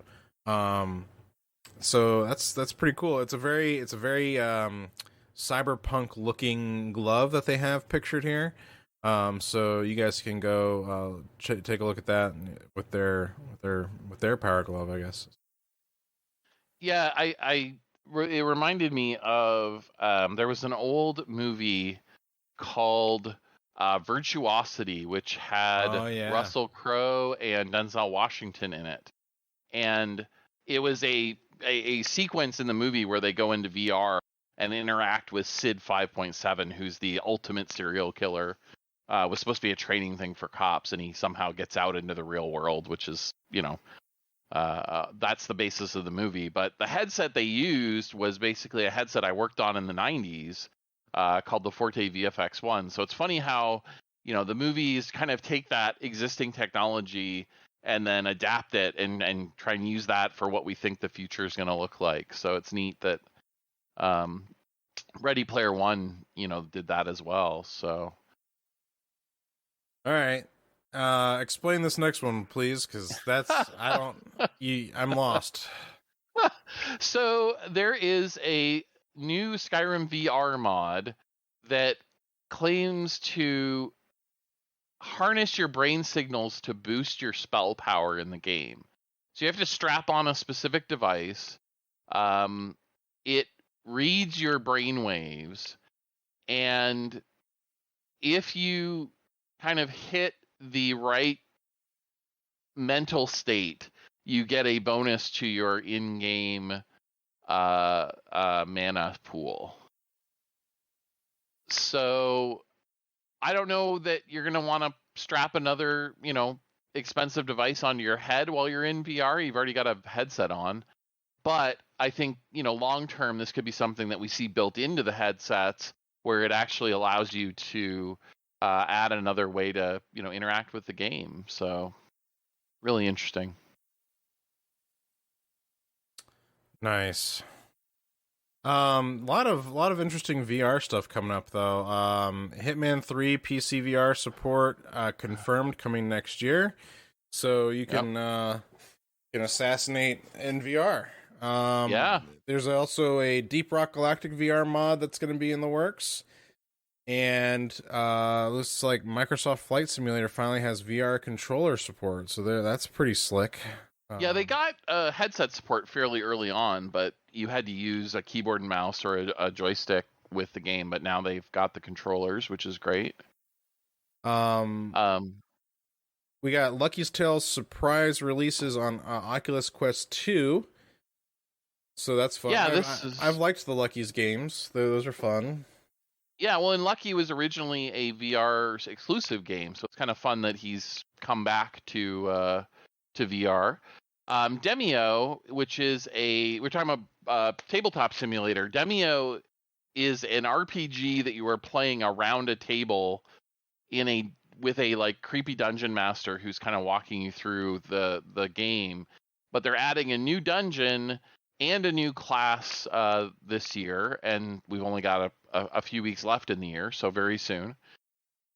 So that's pretty cool. It's a very cyberpunk looking glove that they have pictured here. So you guys can go take a look at that with their power glove, I guess. Yeah, it reminded me of there was an old movie called Virtuosity, which had Russell Crowe and Denzel Washington in it, and it was a sequence in the movie where they go into VR and interact with Sid 5.7, who's the ultimate serial killer. Was supposed to be a training thing for cops, and he somehow gets out into the real world, which is, that's the basis of the movie. But the headset they used was basically a headset I worked on in the 90s called the Forte VFX1. So it's funny how, the movies kind of take that existing technology and then adapt it and try and use that for what we think the future is going to look like. So it's neat that Ready Player One, did that as well. So. All right. Explain this next one, please, because I'm lost. So there is a new Skyrim VR mod that claims to harness your brain signals to boost your spell power in the game. So you have to strap on a specific device. It reads your brain waves, and if you kind of hit the right mental state, you get a bonus to your in-game mana pool. So I don't know that you're going to want to strap another, expensive device onto your head while you're in VR. You've already got a headset on. But I think, long term, this could be something that we see built into the headsets where it actually allows you to add another way to, interact with the game. So really interesting. Nice. Lot of interesting VR stuff coming up though. Hitman 3 Pcvr support confirmed coming next year. So you can assassinate in VR. There's also a Deep Rock Galactic VR mod that's going to be in the works. And looks like Microsoft Flight Simulator finally has VR controller support, so that's pretty slick. Yeah, they got headset support fairly early on, but you had to use a keyboard and mouse or a joystick with the game. But now they've got the controllers, which is great. We got Lucky's Tales surprise releases on Oculus Quest 2, so that's fun. Yeah, I've liked the Lucky's games; those are fun. Yeah, well, and Lucky was originally a VR exclusive game, so it's kind of fun that he's come back to VR. Demio, which is we're talking about tabletop simulator. Demio is an RPG that you are playing around a table with a like creepy dungeon master who's kind of walking you through the game. But they're adding a new dungeon and a new class this year, and we've only got a few weeks left in the year, so very soon.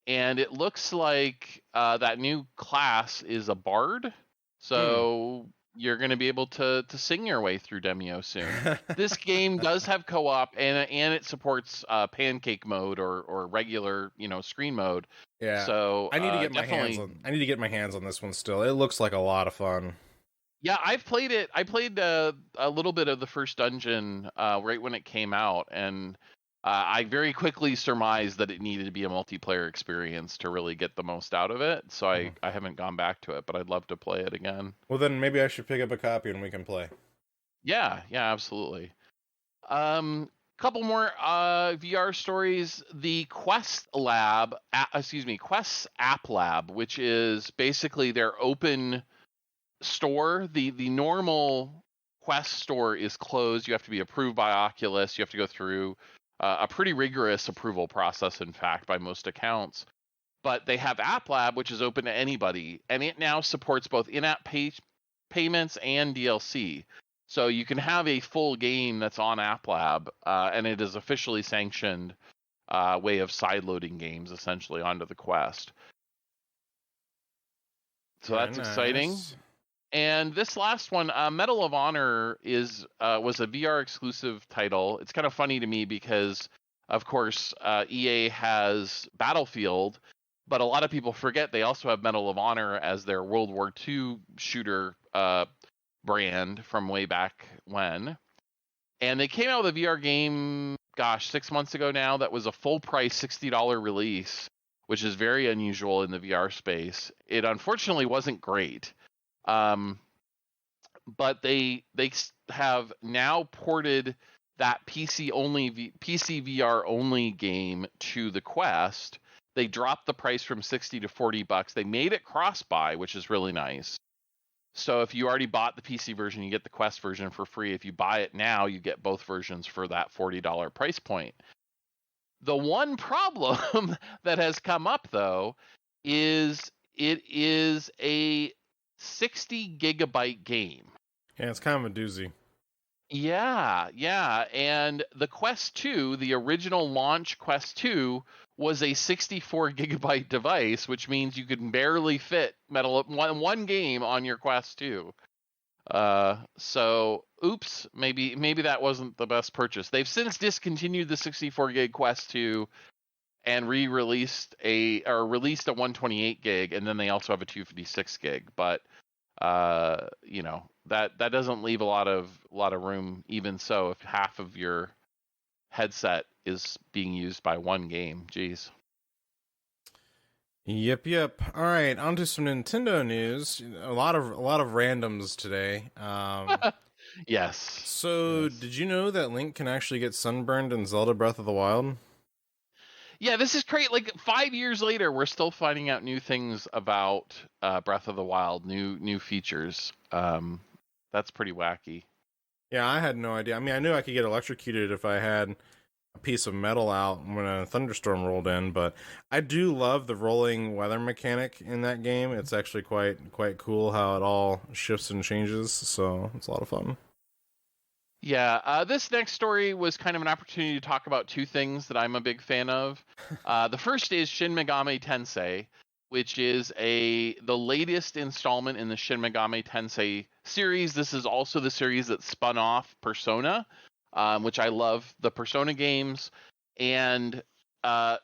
And it looks like that new class is a bard, so you're going to be able to sing your way through Demio soon. This game does have co-op, and it supports pancake mode or regular screen mode. Yeah. So I need to get my hands on this one still. It looks like a lot of fun. Yeah, I've played it. I played a little bit of the first dungeon right when it came out, and I very quickly surmised that it needed to be a multiplayer experience to really get the most out of it. So I haven't gone back to it, but I'd love to play it again. Well, then maybe I should pick up a copy and we can play. Yeah, absolutely. Couple more VR stories. The Quest App Lab, which is basically their open store. The normal Quest store is closed. You have to be approved by Oculus. You have to go through a pretty rigorous approval process, in fact, by most accounts. But they have App Lab, which is open to anybody, and it now supports both in-app payments and DLC. So you can have a full game that's on App Lab, and it is officially sanctioned way of sideloading games essentially onto the Quest. So Very that's nice. exciting. And this last one, Medal of Honor, was a VR exclusive title. It's kind of funny to me because, of course, EA has Battlefield, but a lot of people forget they also have Medal of Honor as their World War II shooter brand from way back when. And they came out with a VR game, 6 months ago now, that was a full price $60 release, which is very unusual in the VR space. It unfortunately wasn't great. But they have now ported that PCVR only game to the Quest. They dropped the price from $60 to $40. They made it cross-buy, which is really nice. So if you already bought the PC version, you get the Quest version for free. If you buy it now, you get both versions for that $40 price point. The one problem that has come up, though, is it is a 60 gigabyte game. Yeah, it's kind of a doozy. Yeah. And the Quest 2, the original launch Quest 2, was a 64 gigabyte device, which means you could barely fit one game on your Quest 2. So, oops, maybe that wasn't the best purchase. They've since discontinued the 64 gig Quest 2 and released a 128 gig, and then they also have a 256 gig. But that doesn't leave a lot of room, even so, if half of your headset is being used by one game. Jeez. Yep. All right, on to some Nintendo news. A lot of randoms today. Yes. So, Did you know that Link can actually get sunburned in Zelda Breath of the Wild? Yeah, this is great. Like 5 years later, we're still finding out new things about Breath of the Wild, new features. That's pretty wacky. Yeah, I had no idea. I mean, I knew I could get electrocuted if I had a piece of metal out when a thunderstorm rolled in, but I do love the rolling weather mechanic in that game. It's actually quite cool how it all shifts and changes, so it's a lot of fun. Yeah, this next story was kind of an opportunity to talk about two things that I'm a big fan of. The first is Shin Megami Tensei, which is the latest installment in the Shin Megami Tensei series. This is also the series that spun off Persona, which I love the Persona games. And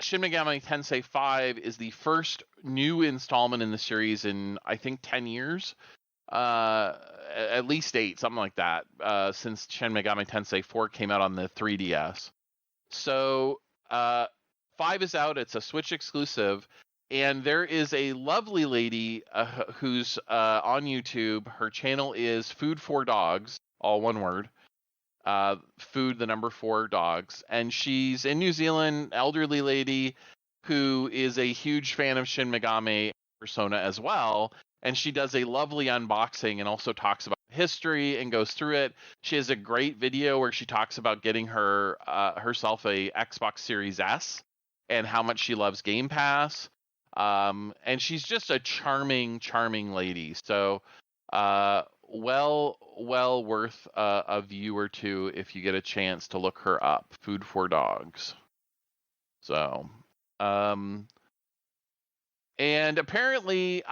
Shin Megami Tensei 5 is the first new installment in the series in, I think, 10 years. At least 8, something like that, since Shin Megami Tensei 4 came out on the 3DS. So 5 is out. It's a Switch exclusive. And there is a lovely lady who's on YouTube. Her channel is Food for Dogs, all one word. Food, the number 4 dogs. And she's in New Zealand, elderly lady who is a huge fan of Shin Megami Persona as well. And she does a lovely unboxing and also talks about history and goes through it. She has a great video where she talks about getting herself a Xbox Series S and how much she loves Game Pass. And she's just a charming lady. So, well worth a view or two if you get a chance to look her up. Food for Dogs. So, and apparently,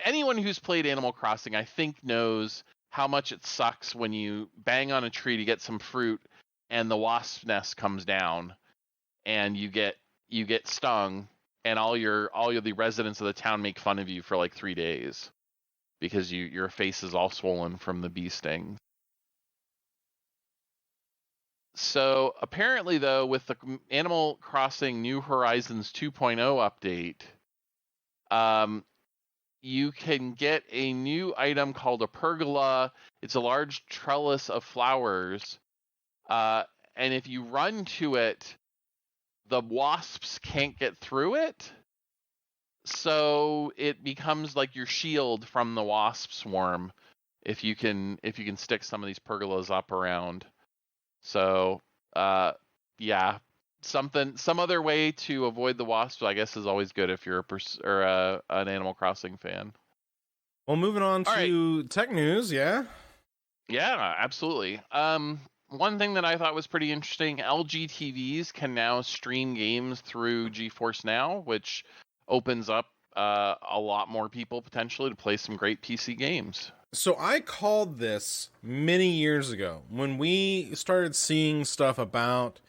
anyone who's played Animal Crossing, I think, knows how much it sucks when you bang on a tree to get some fruit and the wasp nest comes down and you get stung, and all the residents of the town make fun of you for like 3 days because your face is all swollen from the bee sting. So apparently, though, with the Animal Crossing New Horizons 2.0 update, you can get a new item called a pergola. It's a large trellis of flowers, and if you run to it, the wasps can't get through it. So it becomes like your shield from the wasp swarm if you can stick some of these pergolas up around. So yeah, some other way to avoid the wasps, I guess, is always good if you're an Animal Crossing fan. Well, moving on to tech news, yeah. Yeah, absolutely. One thing that I thought was pretty interesting, LG TVs can now stream games through Geforce Now, which opens up a lot more people potentially to play some great PC games. So I called this many years ago when we started seeing stuff about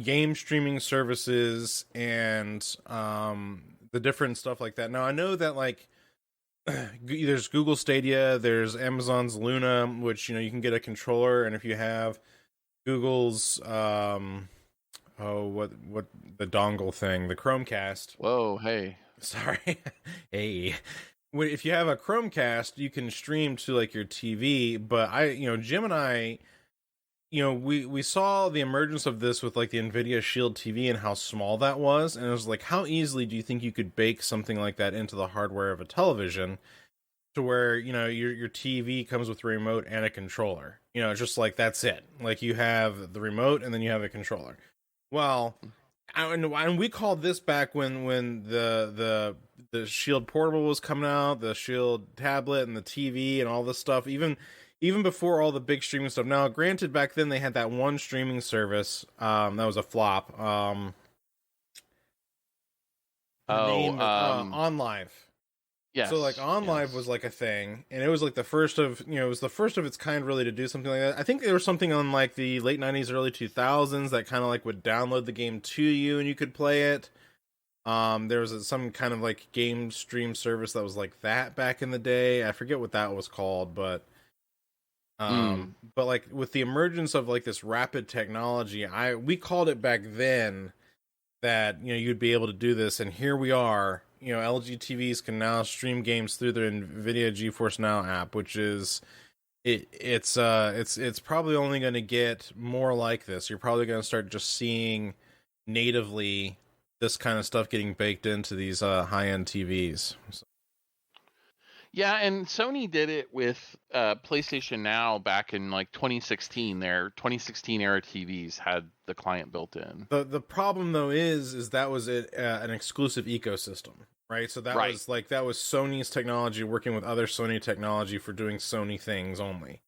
game streaming services and the different stuff like that. Now I know that like there's Google Stadia, there's Amazon's Luna, which you can get a controller, and if you have Google's what the dongle thing, the Chromecast. Whoa, hey. Sorry. Hey. If you have a Chromecast, you can stream to like your TV, but Jim and I, we saw the emergence of this with like the Nvidia Shield TV and how small that was, and it was like, how easily do you think you could bake something like that into the hardware of a television to where your TV comes with a remote and a controller? It's just like, that's it. Like, you have the remote and then you have a controller. Well, and we called this back when the Shield Portable was coming out, the Shield tablet and the TV and all this stuff, even before all the big streaming stuff. Now, granted, back then they had that one streaming service that was a flop. OnLive. Yes. So like OnLive was like a thing, and it was like the first of its kind really to do something like that. I think there was something on like the late 90s, early 2000s that kind of like would download the game to you and you could play it. There was some kind of like game stream service that was like that back in the day. I forget what that was called, but like with the emergence of like this rapid technology, we called it back then that you'd be able to do this, and here we are. LG TVs can now stream games through their Nvidia Geforce Now app, which is it's probably only going to get more like this. You're probably going to start just seeing natively this kind of stuff getting baked into these high-end TVs. So. Yeah, and Sony did it with PlayStation Now back in like 2016. Their 2016 era TVs had the client built in. The problem though is that was an exclusive ecosystem, right? So that was Sony's technology working with other Sony technology for doing Sony things only.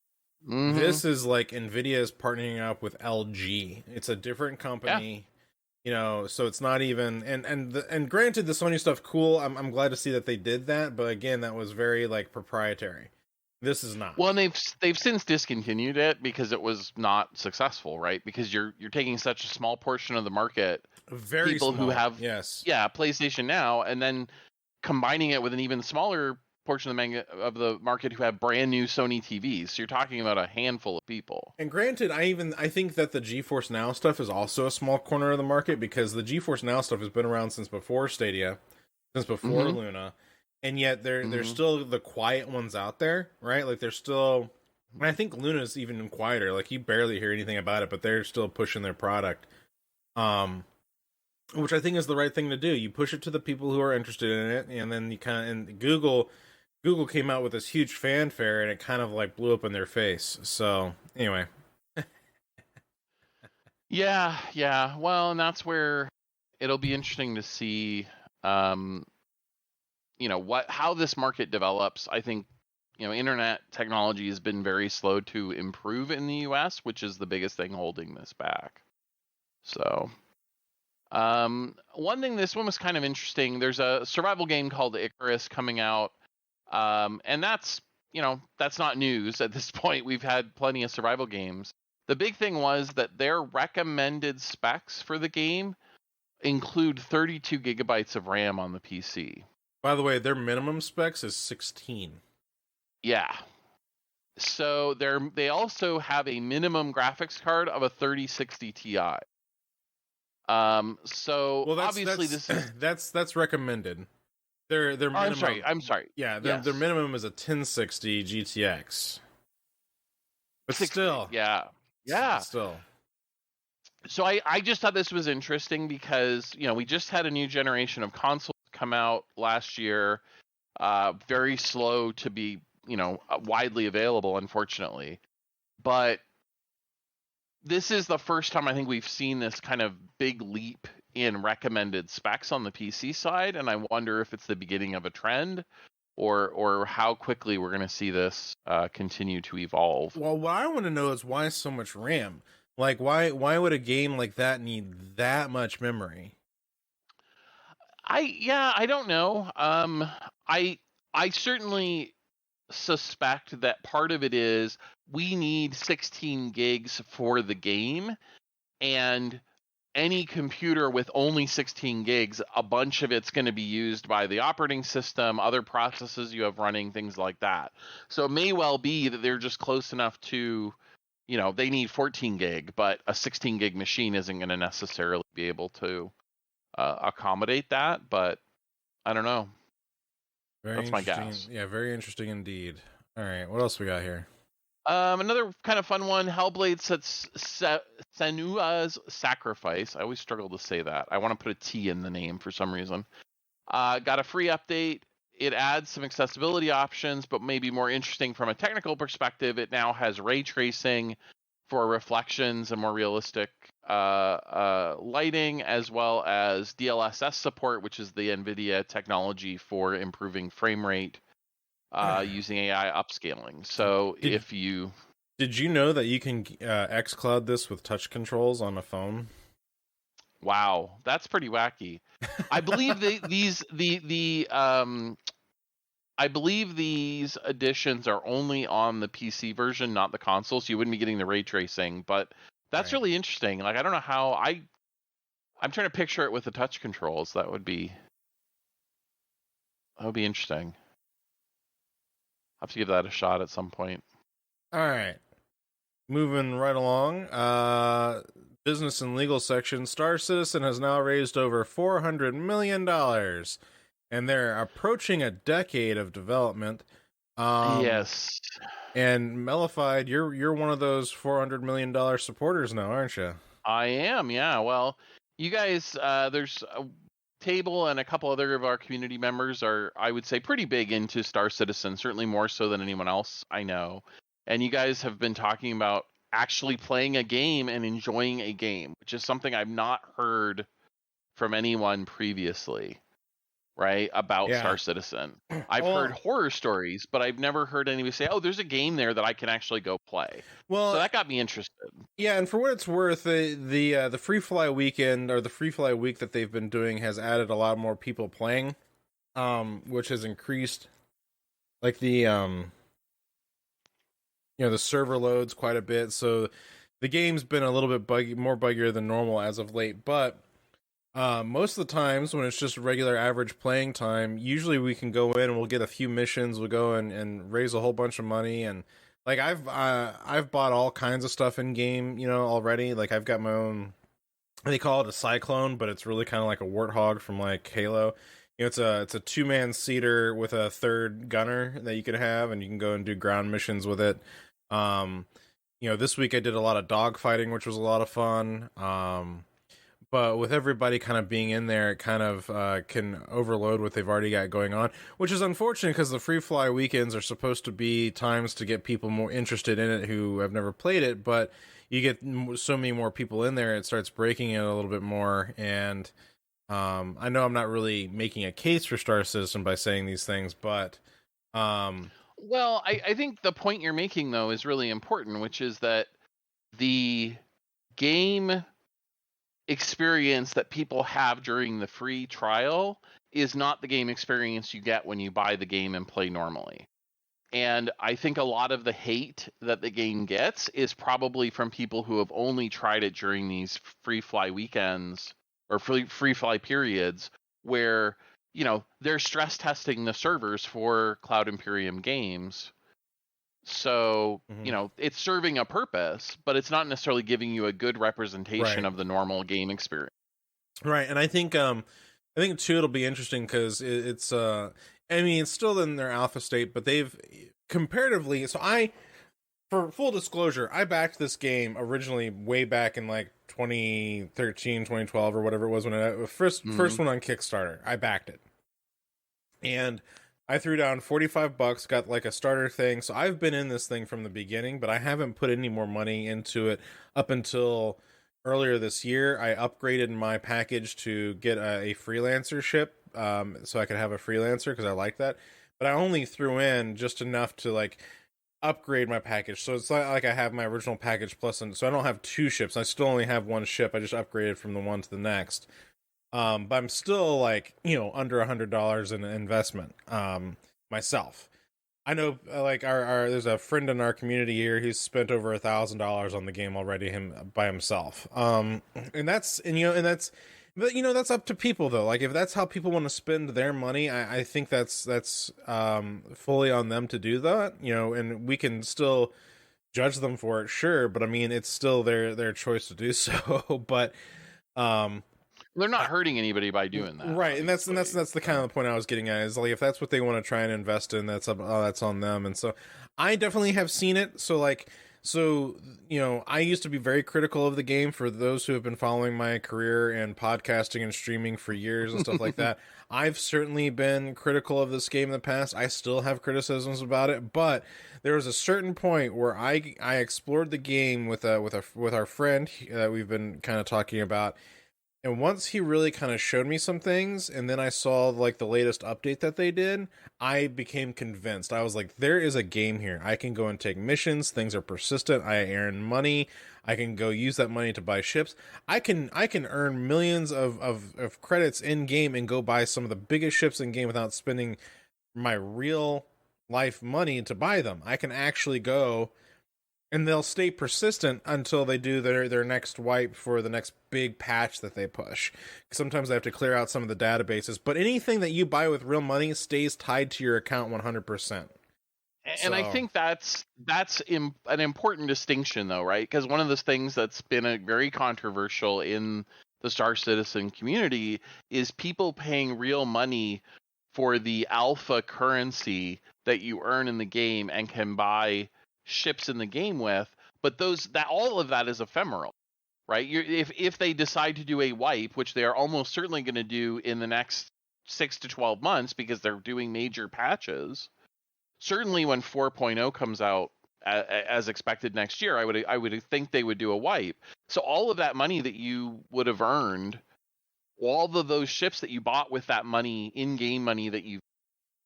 Mm-hmm. This is like Nvidia is partnering up with LG. It's a different company. Yeah. So it's not even and granted, the Sony stuff cool. I'm glad to see that they did that, but again, that was very like proprietary. This is not. Well, and they've since discontinued it because it was not successful, right? Because you're taking such a small portion of the market, very people small. Who have PlayStation Now, and then combining it with an even smaller portion of the market who have brand new Sony TVs. So you're talking about a handful of people. And granted, I think that the GeForce Now stuff is also a small corner of the market, because the GeForce Now stuff has been around since before Stadia, since before Luna, and yet there's still the quiet ones out there, right? Like there's still, and I think Luna's even quieter. Like you barely hear anything about it, but they're still pushing their product, which I think is the right thing to do. You push it to the people who are interested in it, and then you and Google came out with this huge fanfare, and it kind of like blew up in their face. So anyway. Yeah. Well, and that's where it'll be interesting to see, how this market develops. I think, internet technology has been very slow to improve in the US, which is the biggest thing holding this back. So, one thing, this one was kind of interesting. There's a survival game called Icarus coming out. And that's not news at this point. We've had plenty of survival games. The big thing was that their recommended specs for the game include 32 gigabytes of RAM on the PC. By the way, their minimum specs is 16. Yeah. So they also have a minimum graphics card of a 3060 Ti. So well, obviously this is that's recommended. Their minimum. I'm sorry. Yeah, their minimum is a 1060 GTX. But 60, still. Yeah. Still. So I just thought this was interesting because, we just had a new generation of consoles come out last year. Very slow to be, widely available, unfortunately. But this is the first time I think we've seen this kind of big leap in recommended specs on the PC side, and I wonder if it's the beginning of a trend or how quickly we're going to see this continue to evolve. Well, what I want to know is why so much RAM? Like, why would a game like that need that much memory? I don't know. I certainly suspect that part of it is we need 16 gigs for the game, and any computer with only 16 gigs, a bunch of it's going to be used by the operating system, other processes you have running, things like that. So it may well be that they're just close enough to, they need 14 gig, but a 16 gig machine isn't going to necessarily be able to accommodate that. But I don't know. That's my guess. Yeah, very interesting indeed. All right, what else we got here? Another kind of fun one, Hellblade Senua's Sacrifice. I always struggle to say that. I want to put a T in the name for some reason. Got a free update. It adds some accessibility options, but maybe more interesting from a technical perspective, it now has ray tracing for reflections and more realistic lighting, as well as DLSS support, which is the NVIDIA technology for improving frame rate using AI upscaling. So did you know that you can xCloud this with touch controls on a phone? Wow, that's pretty wacky. I believe I believe these additions are only on the PC version, not the console, so you wouldn't be getting the ray tracing. But that's really interesting. Like, I don't know how I'm trying to picture it with the touch controls. That would be interesting. I'll have to give that a shot at some point. All right. Moving right along. Business and legal section. Star Citizen has now raised over $400 million. And they're approaching a decade of development. Yes. And Mellified, you're one of those $400 million supporters now, aren't you? I am, yeah. Well, you guys, there's a Table and a couple other of our community members are, I would say, pretty big into Star Citizen, certainly more so than anyone else I know. And you guys have been talking about actually playing a game and enjoying a game, which is something I've not heard from anyone previously, right, about Star Citizen. I've heard horror stories, but I've never heard anybody say, oh, there's a game there that I can actually go play. Well, so that got me interested. Yeah, and for what it's worth, the Free Fly weekend, or the Free Fly week that they've been doing, has added a lot more people playing, which has increased, like, the server loads quite a bit. So the game's been a little bit more buggier than normal as of late, but most of the times when it's just regular average playing time, usually we can go in and we'll get a few missions, we'll go and raise a whole bunch of money. And like, I've bought all kinds of stuff in game, already. Like, I've got my own, they call it a Cyclone, but it's really kind of like a Warthog from like Halo. It's a 2-man seater with a third gunner that you can have, and you can go and do ground missions with it. This week I did a lot of dogfighting, which was a lot of fun. But with everybody kind of being in there, it kind of can overload what they've already got going on, which is unfortunate because the Free Fly weekends are supposed to be times to get people more interested in it who have never played it. But you get so many more people in there, it starts breaking it a little bit more. And I know I'm not really making a case for Star Citizen by saying these things, but well, I think the point you're making, though, is really important, which is that the game experience that people have during the free trial is not the game experience you get when you buy the game and play normally. And I think a lot of the hate that the game gets is probably from people who have only tried it during these Free Fly weekends or free fly periods where, they're stress testing the servers for Cloud Imperium games. So, it's serving a purpose, but it's not necessarily giving you a good representation of the normal game experience. Right. And I think too, it'll be interesting because it's still in their alpha state, but they've comparatively, for full disclosure, I backed this game originally way back in like 2013, 2012 or whatever it was when it first one on Kickstarter. I backed it. And I threw down $45, got like a starter thing. So I've been in this thing from the beginning, but I haven't put any more money into it up until earlier this year. I upgraded my package to get a freelancership, so I could have a freelancer because I like that. but I only threw in just enough to like upgrade my package. So it's not like I have my original package plus, and so I don't have two ships. I still only have one ship. I just upgraded from the one to the next. But I'm still like, under $100 in investment, myself. I know, like our there's a friend in our community here who's spent over $1,000 on the game already, him by himself. But that's up to people though. Like if that's how people want to spend their money, I think that's fully on them to do that. And we can still judge them for it, sure. But I mean, it's still their choice to do so. But they're not hurting anybody by doing that, right? And that's the kind of the point I was getting at, is like if that's what they want to try and invest in, that's on them. And so I definitely have seen it. So I used to be very critical of the game. For those who have been following my career in podcasting and streaming for years and stuff like that, I've certainly been critical of this game in the past. I still have criticisms about it, but there was a certain point where I explored the game with our friend that we've been kind of talking about. And once he really kind of showed me some things, and then I saw like the latest update that they did, I became convinced. I was like, there is a game here. I can go and take missions. Things are persistent. I earn money. I can go use that money to buy ships. I can earn millions of credits in game and go buy some of the biggest ships in game without spending my real life money to buy them. I can actually go, and they'll stay persistent until they do their next wipe for the next big patch that they push. Sometimes they have to clear out some of the databases, but anything that you buy with real money stays tied to your account 100%. And I think that's an important distinction, though, right? Because one of the things that's been a very controversial in the Star Citizen community is people paying real money for the alpha currency that you earn in the game and can buy ships in the game with, but all of that is ephemeral, right? If they decide to do a wipe, which they are almost certainly going to do in the next 6 to 12 months because they're doing major patches, certainly when 4.0 comes out as expected next year, I would think they would do a wipe. So all of that money that you would have earned, all of those ships that you bought with that money, in-game money that you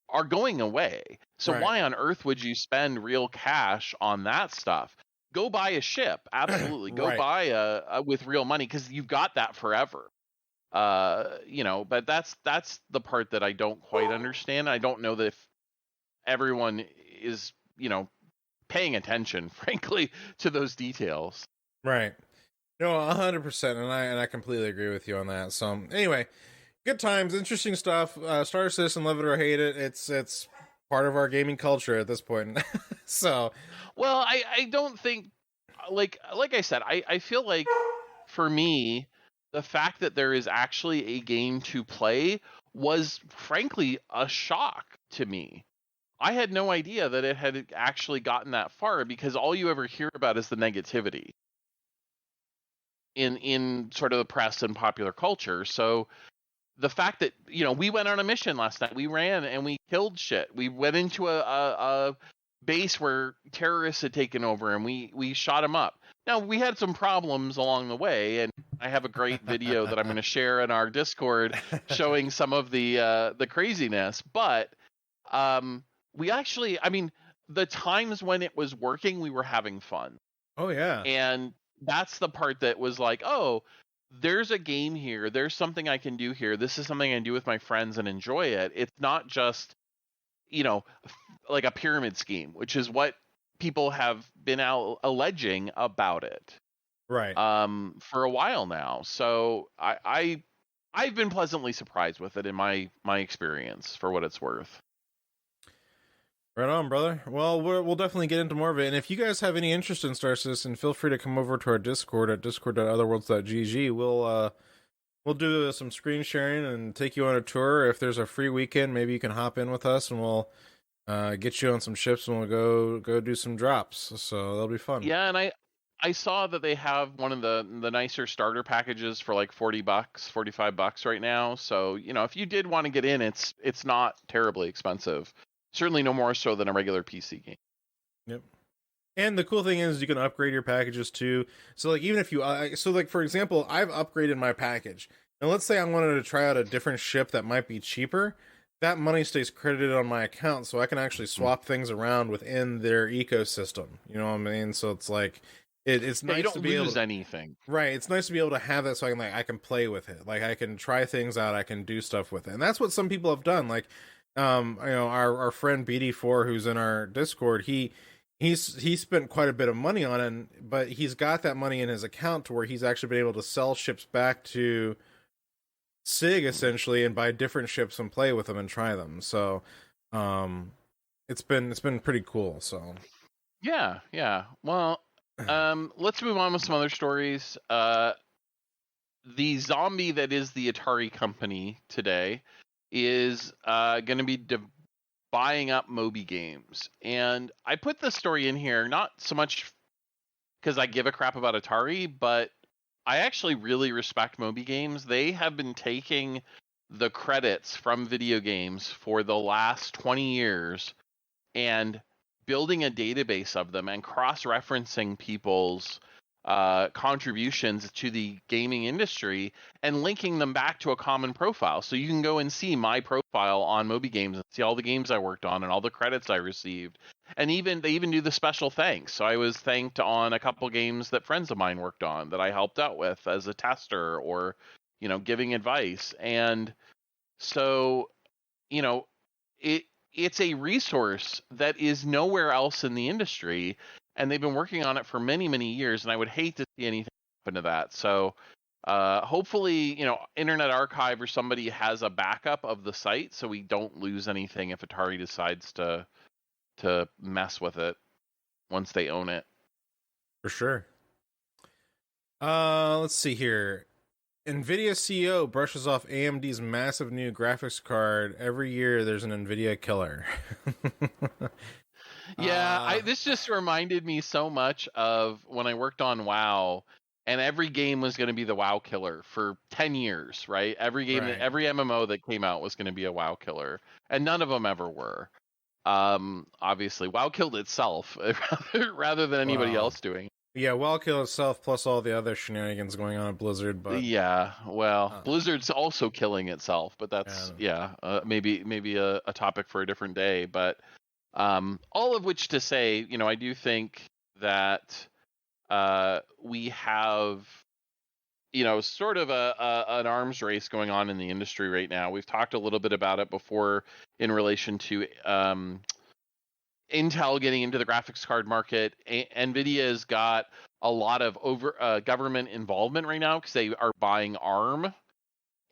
are going away. So Why on earth would you spend real cash on that stuff? Go buy a ship. Absolutely. Go buy a with real money, because you've got that forever. But that's the part that I don't quite understand. I don't know that if everyone is, paying attention, frankly, to those details. Right. No, 100%. And I completely agree with you on that. So anyway, good times, interesting stuff. Star Citizen, love it or hate it, it's part of our gaming culture at this point. So, well, I don't think, like I said, I feel like for me, the fact that there is actually a game to play was frankly a shock to me. I had no idea that it had actually gotten that far, because all you ever hear about is the negativity in sort of the press and popular culture. So the fact that, we went on a mission last night, we ran and we killed shit. We went into a base where terrorists had taken over, and we shot them up. Now, we had some problems along the way, and I have a great video that I'm going to share in our Discord showing some of the craziness. But we actually, the times when it was working, we were having fun. Oh, yeah. And that's the part that was like, oh, there's a game here. There's something I can do here. This is something I can do with my friends and enjoy it. It's not just, like a pyramid scheme, which is what people have been alleging about it, right? For a while now. So I've been pleasantly surprised with it in my experience, for what it's worth. Right on, brother. Well, we'll definitely get into more of it. And if you guys have any interest in Star Citizen, feel free to come over to our Discord at discord.OtherWorldsGG. We'll do some screen sharing and take you on a tour. If there's a free weekend, maybe you can hop in with us, and we'll get you on some ships, and we'll go do some drops. So that'll be fun. Yeah, and I saw that they have one of the nicer starter packages for like $40, $45 right now. So, if you did want to get in, it's not terribly expensive. Certainly no more so than a regular PC game. Yep. And the cool thing is you can upgrade your packages too. So like, even if you, for example, I've upgraded my package, and let's say I wanted to try out a different ship that might be cheaper. that money stays credited on my account, so I can actually swap things around within their ecosystem. You know what I mean? So it's like it's nice you don't to be able lose to, anything. right. It's nice to be able to have that, so I can play with it. Like I can try things out, I can do stuff with it, and that's what some people have done. Like, our friend BD4, who's in our Discord, he spent quite a bit of money on it, but he's got that money in his account to where he's actually been able to sell ships back to SIG essentially and buy different ships and play with them and try them. So it's been pretty cool. So yeah. Well, let's move on with some other stories. The zombie that is the Atari company today is going to be buying up Moby Games. And I put this story in here not so much because I give a crap about Atari, but I actually really respect Moby Games. They have been taking the credits from video games for the last 20 years and building a database of them and cross-referencing people's contributions to the gaming industry and linking them back to a common profile. So you can go and see my profile on Moby Games and see all the games I worked on and all the credits I received. And they even do the special thanks. So I was thanked on a couple games that friends of mine worked on that I helped out with as a tester or, giving advice. And so, it's a resource that is nowhere else in the industry, and they've been working on it for many, many years, and I would hate to see anything happen to that. So hopefully, Internet Archive or somebody has a backup of the site so we don't lose anything if Atari decides to mess with it once they own it. For sure. Let's see here. NVIDIA CEO brushes off AMD's massive new graphics card. Every year there's an NVIDIA killer. Yeah, this just reminded me so much of when I worked on WoW, and every game was going to be the WoW killer for 10 years, right? Every game, Right. every MMO that came out was going to be a WoW killer, and none of them ever were. Obviously, WoW killed itself rather than anybody else doing it. Yeah, WoW killed itself plus all the other shenanigans going on at Blizzard. But yeah, well, Blizzard's also killing itself, but that's maybe a topic for a different day. But all of which to say, I do think that we have, sort of an arms race going on in the industry right now. We've talked a little bit about it before in relation to Intel getting into the graphics card market. NVIDIA's got a lot of government involvement right now because they are buying ARM,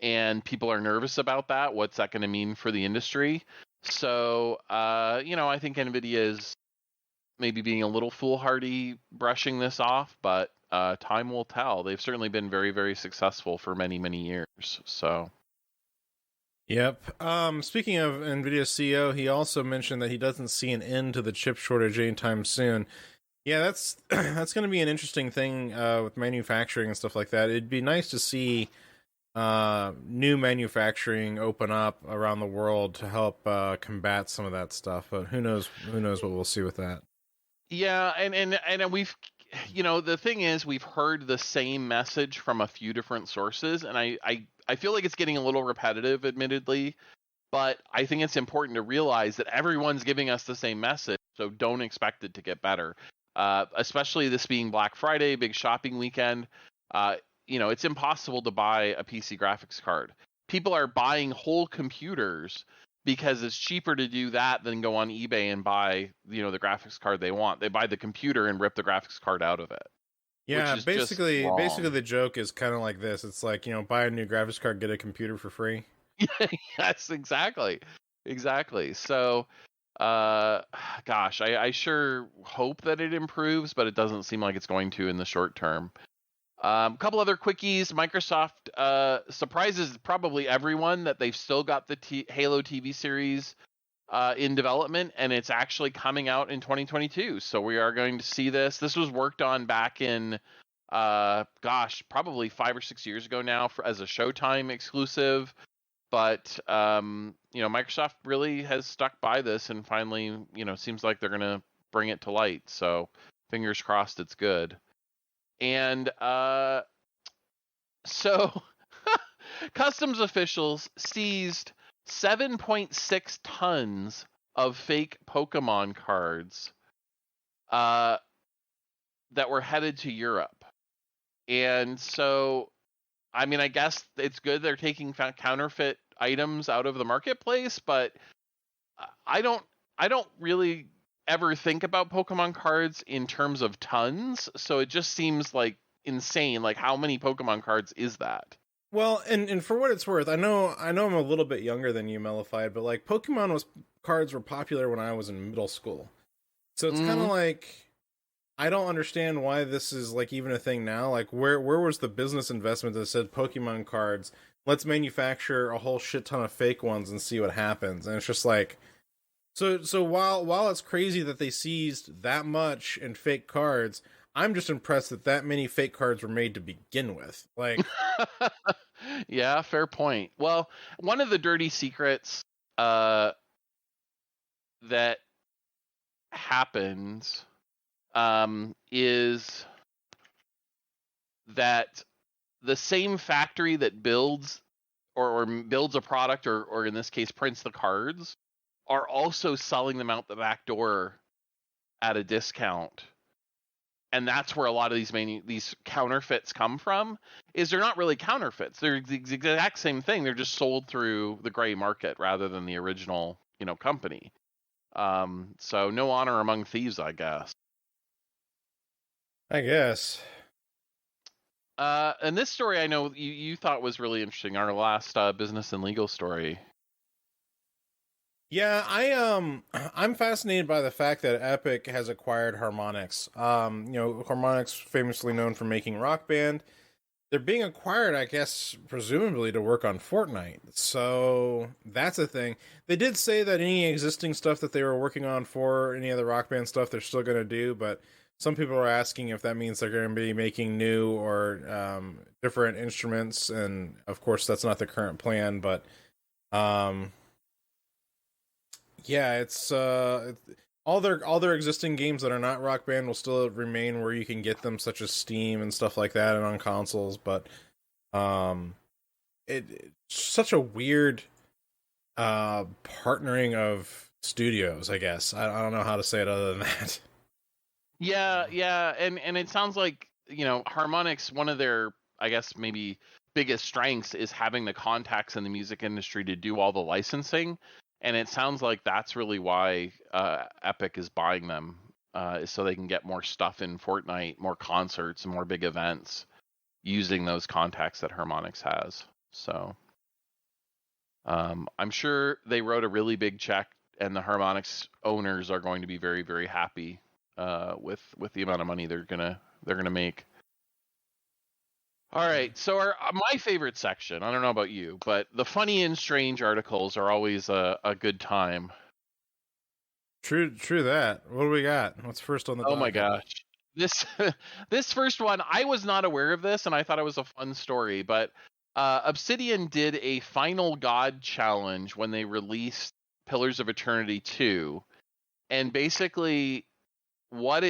and people are nervous about that. What's that going to mean for the industry? So, I think NVIDIA is maybe being a little foolhardy brushing this off, but time will tell. They've certainly been very, very successful for many, many years. So. Yep. Speaking of NVIDIA CEO, he also mentioned that he doesn't see an end to the chip shortage anytime soon. Yeah, that's going to be an interesting thing with manufacturing and stuff like that. It'd be nice to see new manufacturing open up around the world to help combat some of that stuff. But who knows what we'll see with that. Yeah, and we've, the thing is, we've heard the same message from a few different sources, and I feel like it's getting a little repetitive, admittedly, but I think it's important to realize that everyone's giving us the same message, so don't expect it to get better. Especially this being Black Friday, big shopping weekend. It's impossible to buy a PC graphics card. People are buying whole computers because it's cheaper to do that than go on eBay and buy, the graphics card they want. They buy the computer and rip the graphics card out of it. Yeah, basically the joke is kind of like this. It's like, buy a new graphics card, get a computer for free. Yes, exactly. So, gosh, I sure hope that it improves, but it doesn't seem like it's going to in the short term. A couple other quickies. Microsoft surprises probably everyone that they've still got the Halo TV series in development, and it's actually coming out in 2022. So we are going to see this. This was worked on back in, probably 5 or 6 years ago now as a Showtime exclusive. But, Microsoft really has stuck by this and finally, seems like they're going to bring it to light. So fingers crossed it's good. And so customs officials seized 7.6 tons of fake Pokemon cards that were headed to Europe. And so, I mean, I guess it's good they're taking counterfeit items out of the marketplace, but I don't really ever think about Pokemon cards in terms of tons, so it just seems like insane. Like, how many Pokemon cards is that? Well, and for what it's worth, I know I'm a little bit younger than you, Mellified, but like Pokemon cards were popular when I was in middle school. So it's kind of like, I don't understand why this is like even a thing now. Like, where was the business investment that said Pokemon cards, let's manufacture a whole shit ton of fake ones and see what happens? And it's just like, so while it's crazy that they seized that much in fake cards, I'm just impressed that many fake cards were made to begin with. Like, yeah, fair point. Well, one of the dirty secrets that happens is that the same factory that builds or builds a product or in this case prints the cards are also selling them out the back door at a discount. And that's where a lot of these counterfeits come from. Is they're not really counterfeits. They're the exact same thing. They're just sold through the gray market rather than the original, company. So no honor among thieves, I guess. I guess. And this story I know you thought was really interesting. Our last business and legal story. Yeah, I'm fascinated by the fact that Epic has acquired Harmonix. Harmonix famously known for making Rock Band. They're being acquired, I guess, presumably to work on Fortnite. So that's a thing. They did say that any existing stuff that they were working on for any of the Rock Band stuff, they're still going to do. But some people are asking if that means they're going to be making new or different instruments. And of course, that's not the current plan. But yeah, it's all their existing games that are not Rock Band will still remain where you can get them, such as Steam and stuff like that, and on consoles. But it's such a weird partnering of studios, I guess. I don't know how to say it other than that. Yeah, and it sounds like Harmonix, one of their, I guess, maybe biggest strengths is having the contacts in the music industry to do all the licensing. And it sounds like that's really why Epic is buying them, is so they can get more stuff in Fortnite, more concerts, and more big events using those contacts that Harmonix has. So I'm sure they wrote a really big check, and the Harmonix owners are going to be very, very happy with the amount of money they're gonna make. All right, so my favorite section, I don't know about you, but the funny and strange articles are always a good time. True that. What do we got? What's first on the docket? Oh my gosh. This first one, I was not aware of this, and I thought it was a fun story, but Obsidian did a Final God challenge when they released Pillars of Eternity 2, and basically what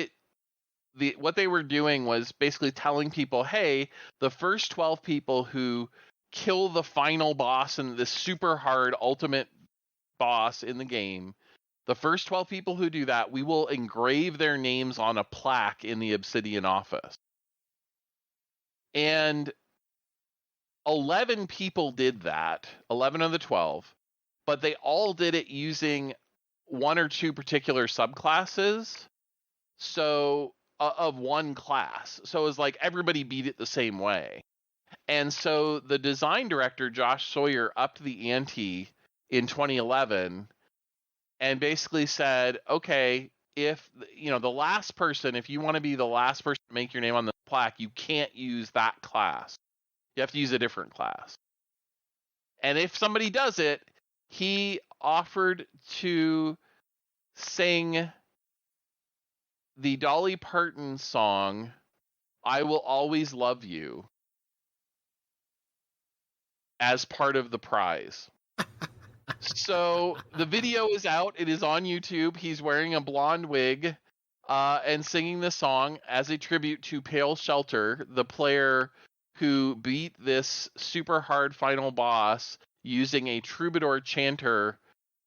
they were doing was basically telling people, hey, the first 12 people who kill the final boss and the super hard ultimate boss in the game, the first 12 people who do that, we will engrave their names on a plaque in the Obsidian office. And 11 people did that, 11 of the 12, but they all did it using one or two particular subclasses. So of one class. So it was like everybody beat it the same way. And so the design director, Josh Sawyer, upped the ante in 2011 and basically said, okay, if the last person, if you want to be the last person to make your name on the plaque, you can't use that class. You have to use a different class. And if somebody does it, he offered to sing the Dolly Parton song, I Will Always Love You, as part of the prize. So the video is out. It is on YouTube. He's wearing a blonde wig and singing the song as a tribute to Pale Shelter, the player who beat this super hard final boss using a troubadour chanter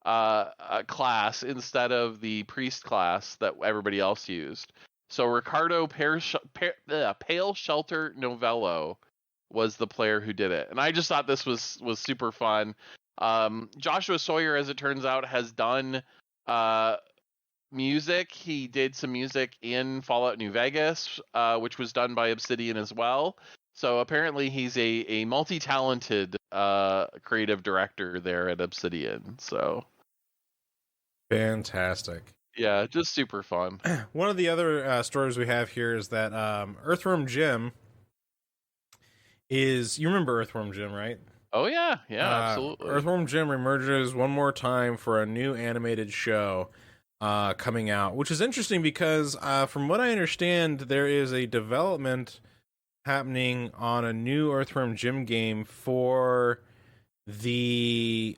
class instead of the priest class that everybody else used. So Ricardo Pale Shelter Novello was the player who did it, and I just thought this was super fun. Joshua Sawyer, as it turns out, has done music. He did some music in Fallout New Vegas, which was done by Obsidian as well. So apparently he's a multi-talented creative director there at Obsidian. So fantastic. Yeah, just super fun. One of the other stories we have here is that Earthworm Gym is... You remember Earthworm Gym, right? Oh, yeah. Yeah, absolutely. Earthworm Gym emerges one more time for a new animated show coming out, which is interesting because from what I understand, there is a development happening on a new Earthworm Gym game for the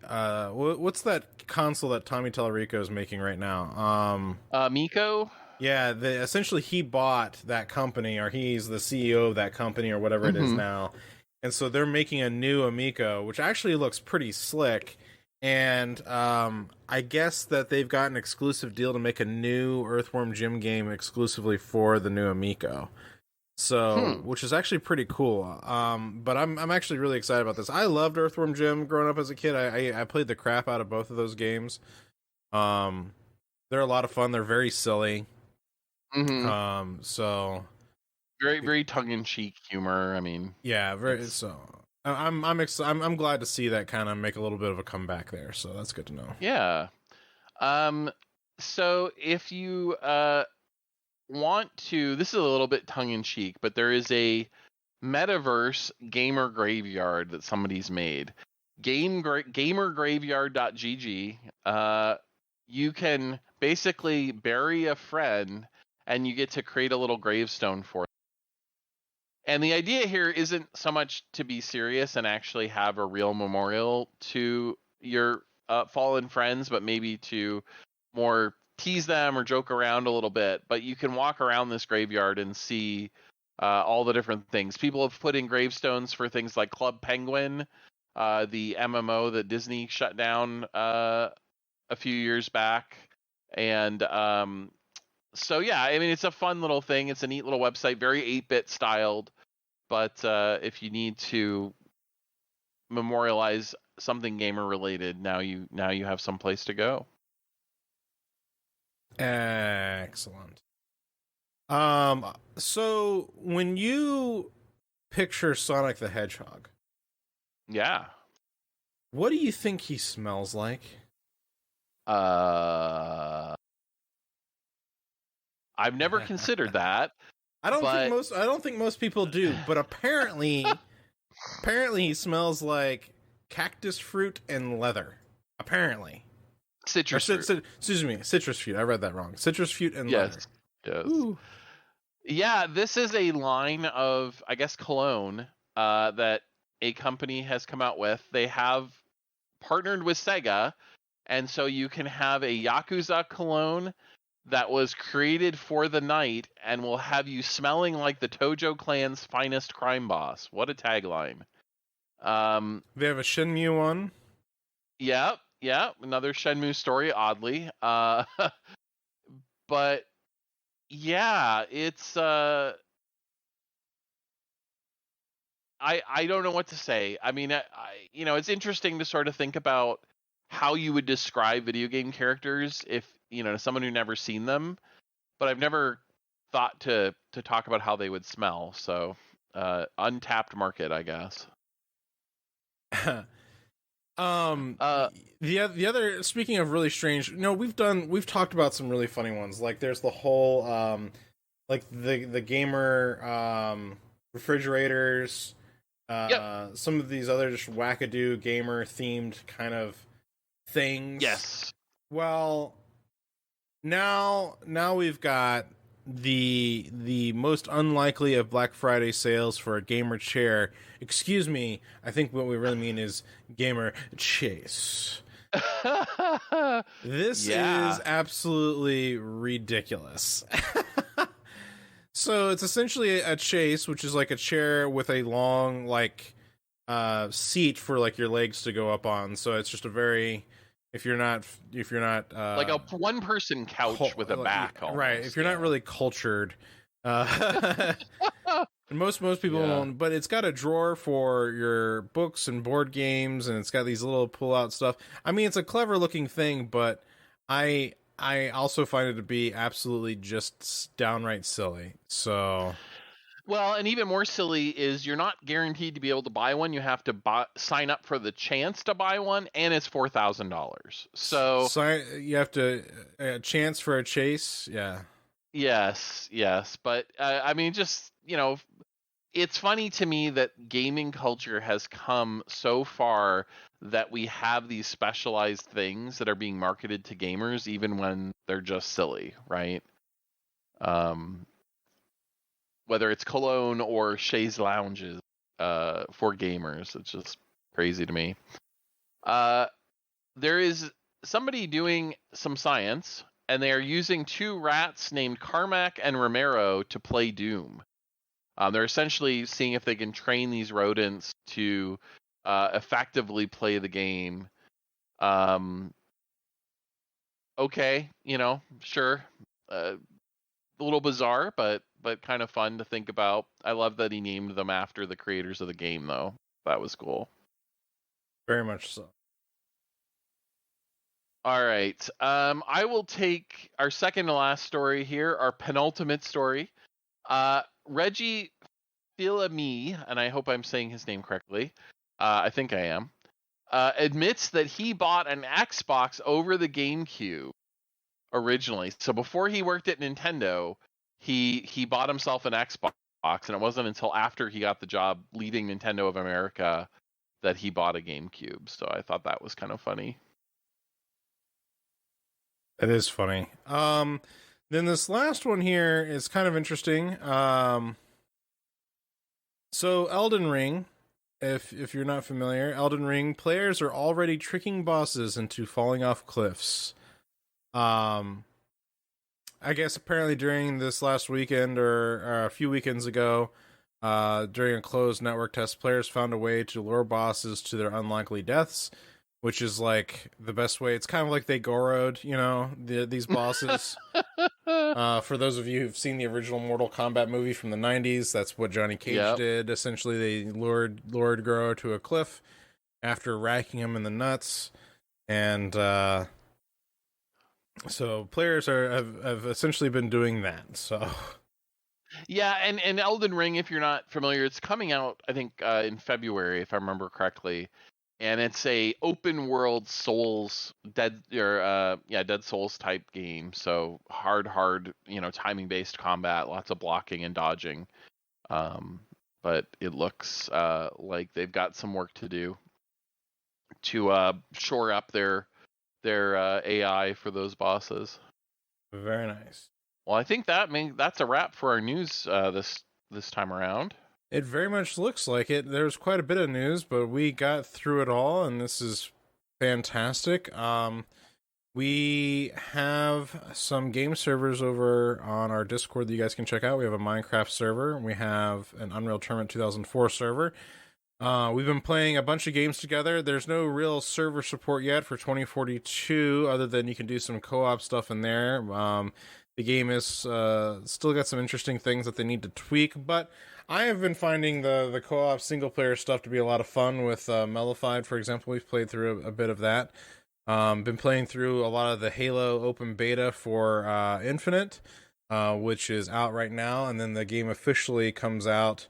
what's that console that Tommy Tallarico is making right now? Miko? Yeah, essentially he bought that company, or he's the CEO of that company, or whatever it is now. And so they're making a new Amico, which actually looks pretty slick. And I guess that they've got an exclusive deal to make a new Earthworm Gym game exclusively for the new Amico. So, which is actually pretty cool. But I'm actually really excited about this. I loved Earthworm Gym growing up as a kid. I played the crap out of both of those games. They're a lot of fun. They're very silly. So very tongue-in-cheek humor. I mean, yeah, very. So I'm glad to see that kind of make a little bit of a comeback there. So that's good to know. Yeah. So if you want to, this is a little bit tongue-in-cheek, but there is a Metaverse gamer graveyard that somebody's made. Gamergraveyard.gg. You can basically bury a friend and you get to create a little gravestone for them. And the idea here isn't so much to be serious and actually have a real memorial to your fallen friends, but maybe to more tease them or joke around a little bit. But you can walk around this graveyard and see all the different things. People have put in gravestones for things like Club Penguin, the MMO that Disney shut down a few years back. And so, yeah, I mean, it's a fun little thing. It's a neat little website, very 8-bit styled. But if you need to memorialize something gamer related, now you have some place to go. Excellent. So when you picture Sonic the Hedgehog, yeah, what do you think he smells like? I've never considered that. I don't think most people do, but apparently he smells like cactus fruit and leather. Apparently. Citrus fruit. Excuse me, citrus fruit. I read that wrong. Citrus fruit and leather. Yes. Ooh. Yeah, this is a line of, I guess, cologne that a company has come out with. They have partnered with Sega, and so you can have a Yakuza cologne that was created for the night and will have you smelling like the Tojo clan's finest crime boss. What a tagline. They have a Shenmue one. Yep. Yeah, another Shenmue story, oddly. But yeah, it's I don't know what to say. I mean, it's interesting to sort of think about how you would describe video game characters if, to someone who never seen them, but I've never thought to talk about how they would smell. So, untapped market, I guess. The other, speaking of really strange, we've talked about some really funny ones. Like there's the whole like the gamer refrigerators, some of these other just wackadoo gamer themed kind of things. Yes. Well, now we've got the most unlikely of Black Friday sales for a gamer chair. Excuse me, I think what we really mean is gamer chase. This is absolutely ridiculous. So it's essentially a chase, which is like a chair with a long, like, seat for like your legs to go up on. So it's just a very, if you're not like a one person couch with a back, almost. Right? If you're not really cultured, most people won't. But it's got a drawer for your books and board games, and it's got these little pull out stuff. I mean, it's a clever looking thing, but I also find it to be absolutely just downright silly. So. Well, and even more silly is you're not guaranteed to be able to buy one. You have to sign up for the chance to buy one, and it's $4,000. So you have to a chance for a chase. Yeah. Yes. But I mean, just, it's funny to me that gaming culture has come so far that we have these specialized things that are being marketed to gamers, even when they're just silly, right? Whether it's cologne or chaise lounges for gamers. It's just crazy to me. There is somebody doing some science, and they are using 2 rats named Carmack and Romero to play Doom. They're essentially seeing if they can train these rodents to effectively play the game. Okay, sure. A little bizarre, but kind of fun to think about. I love that he named them after the creators of the game, though. That was cool. Very much so. All right. I will take our second to last story here, our penultimate story. Reggie Fils-Aimé, and I hope I'm saying his name correctly. I think I am. Admits that he bought an Xbox over the GameCube originally. So before he worked at Nintendo, he bought himself an Xbox, and it wasn't until after he got the job leading Nintendo of America that he bought a GameCube. So I thought that was kind of funny. It is funny. Then this last one here is kind of interesting. So Elden Ring, if you're not familiar, Elden Ring players are already tricking bosses into falling off cliffs. I guess apparently during this last weekend or a few weekends ago, during a closed network test, players found a way to lure bosses to their unlikely deaths, which is like the best way. It's kind of like they Goro'd, these bosses. For those of you who've seen the original Mortal Kombat movie from the 90s, that's what Johnny Cage did. Essentially, they lured Goro to a cliff after racking him in the nuts, and so players have essentially been doing that. So yeah, and Elden Ring, if you're not familiar, it's coming out I think in February, if I remember correctly, and it's a open world Souls Dead Souls type game. So hard, timing based combat, lots of blocking and dodging. But it looks like they've got some work to do to shore up their AI for those bosses. Very nice. Well, I think that's a wrap for our news this time around. It very much looks like it. There's quite a bit of news, but we got through it all, and this is fantastic. We have some game servers over on our Discord that you guys can check out. We have a Minecraft server. We have an Unreal Tournament 2004 server. We've been playing a bunch of games together. There's no real server support yet for 2042, other than you can do some co-op stuff in there. The game is still got some interesting things that they need to tweak, but I have been finding the co-op single-player stuff to be a lot of fun with Mellified, for example. We've played through a bit of that. Been playing through a lot of the Halo open beta for Infinite, which is out right now, and then the game officially comes out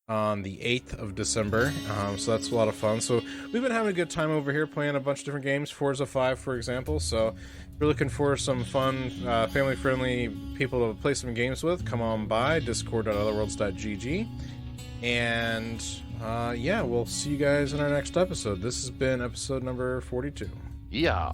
on the 8th of December, so that's a lot of fun. So we've been having a good time over here playing a bunch of different games, Forza 5 for example. So if you're looking for some fun, family-friendly people to play some games with, come on by discord.OtherWorldsGG. And we'll see you guys in our next episode. This has been episode number 42. Yeah.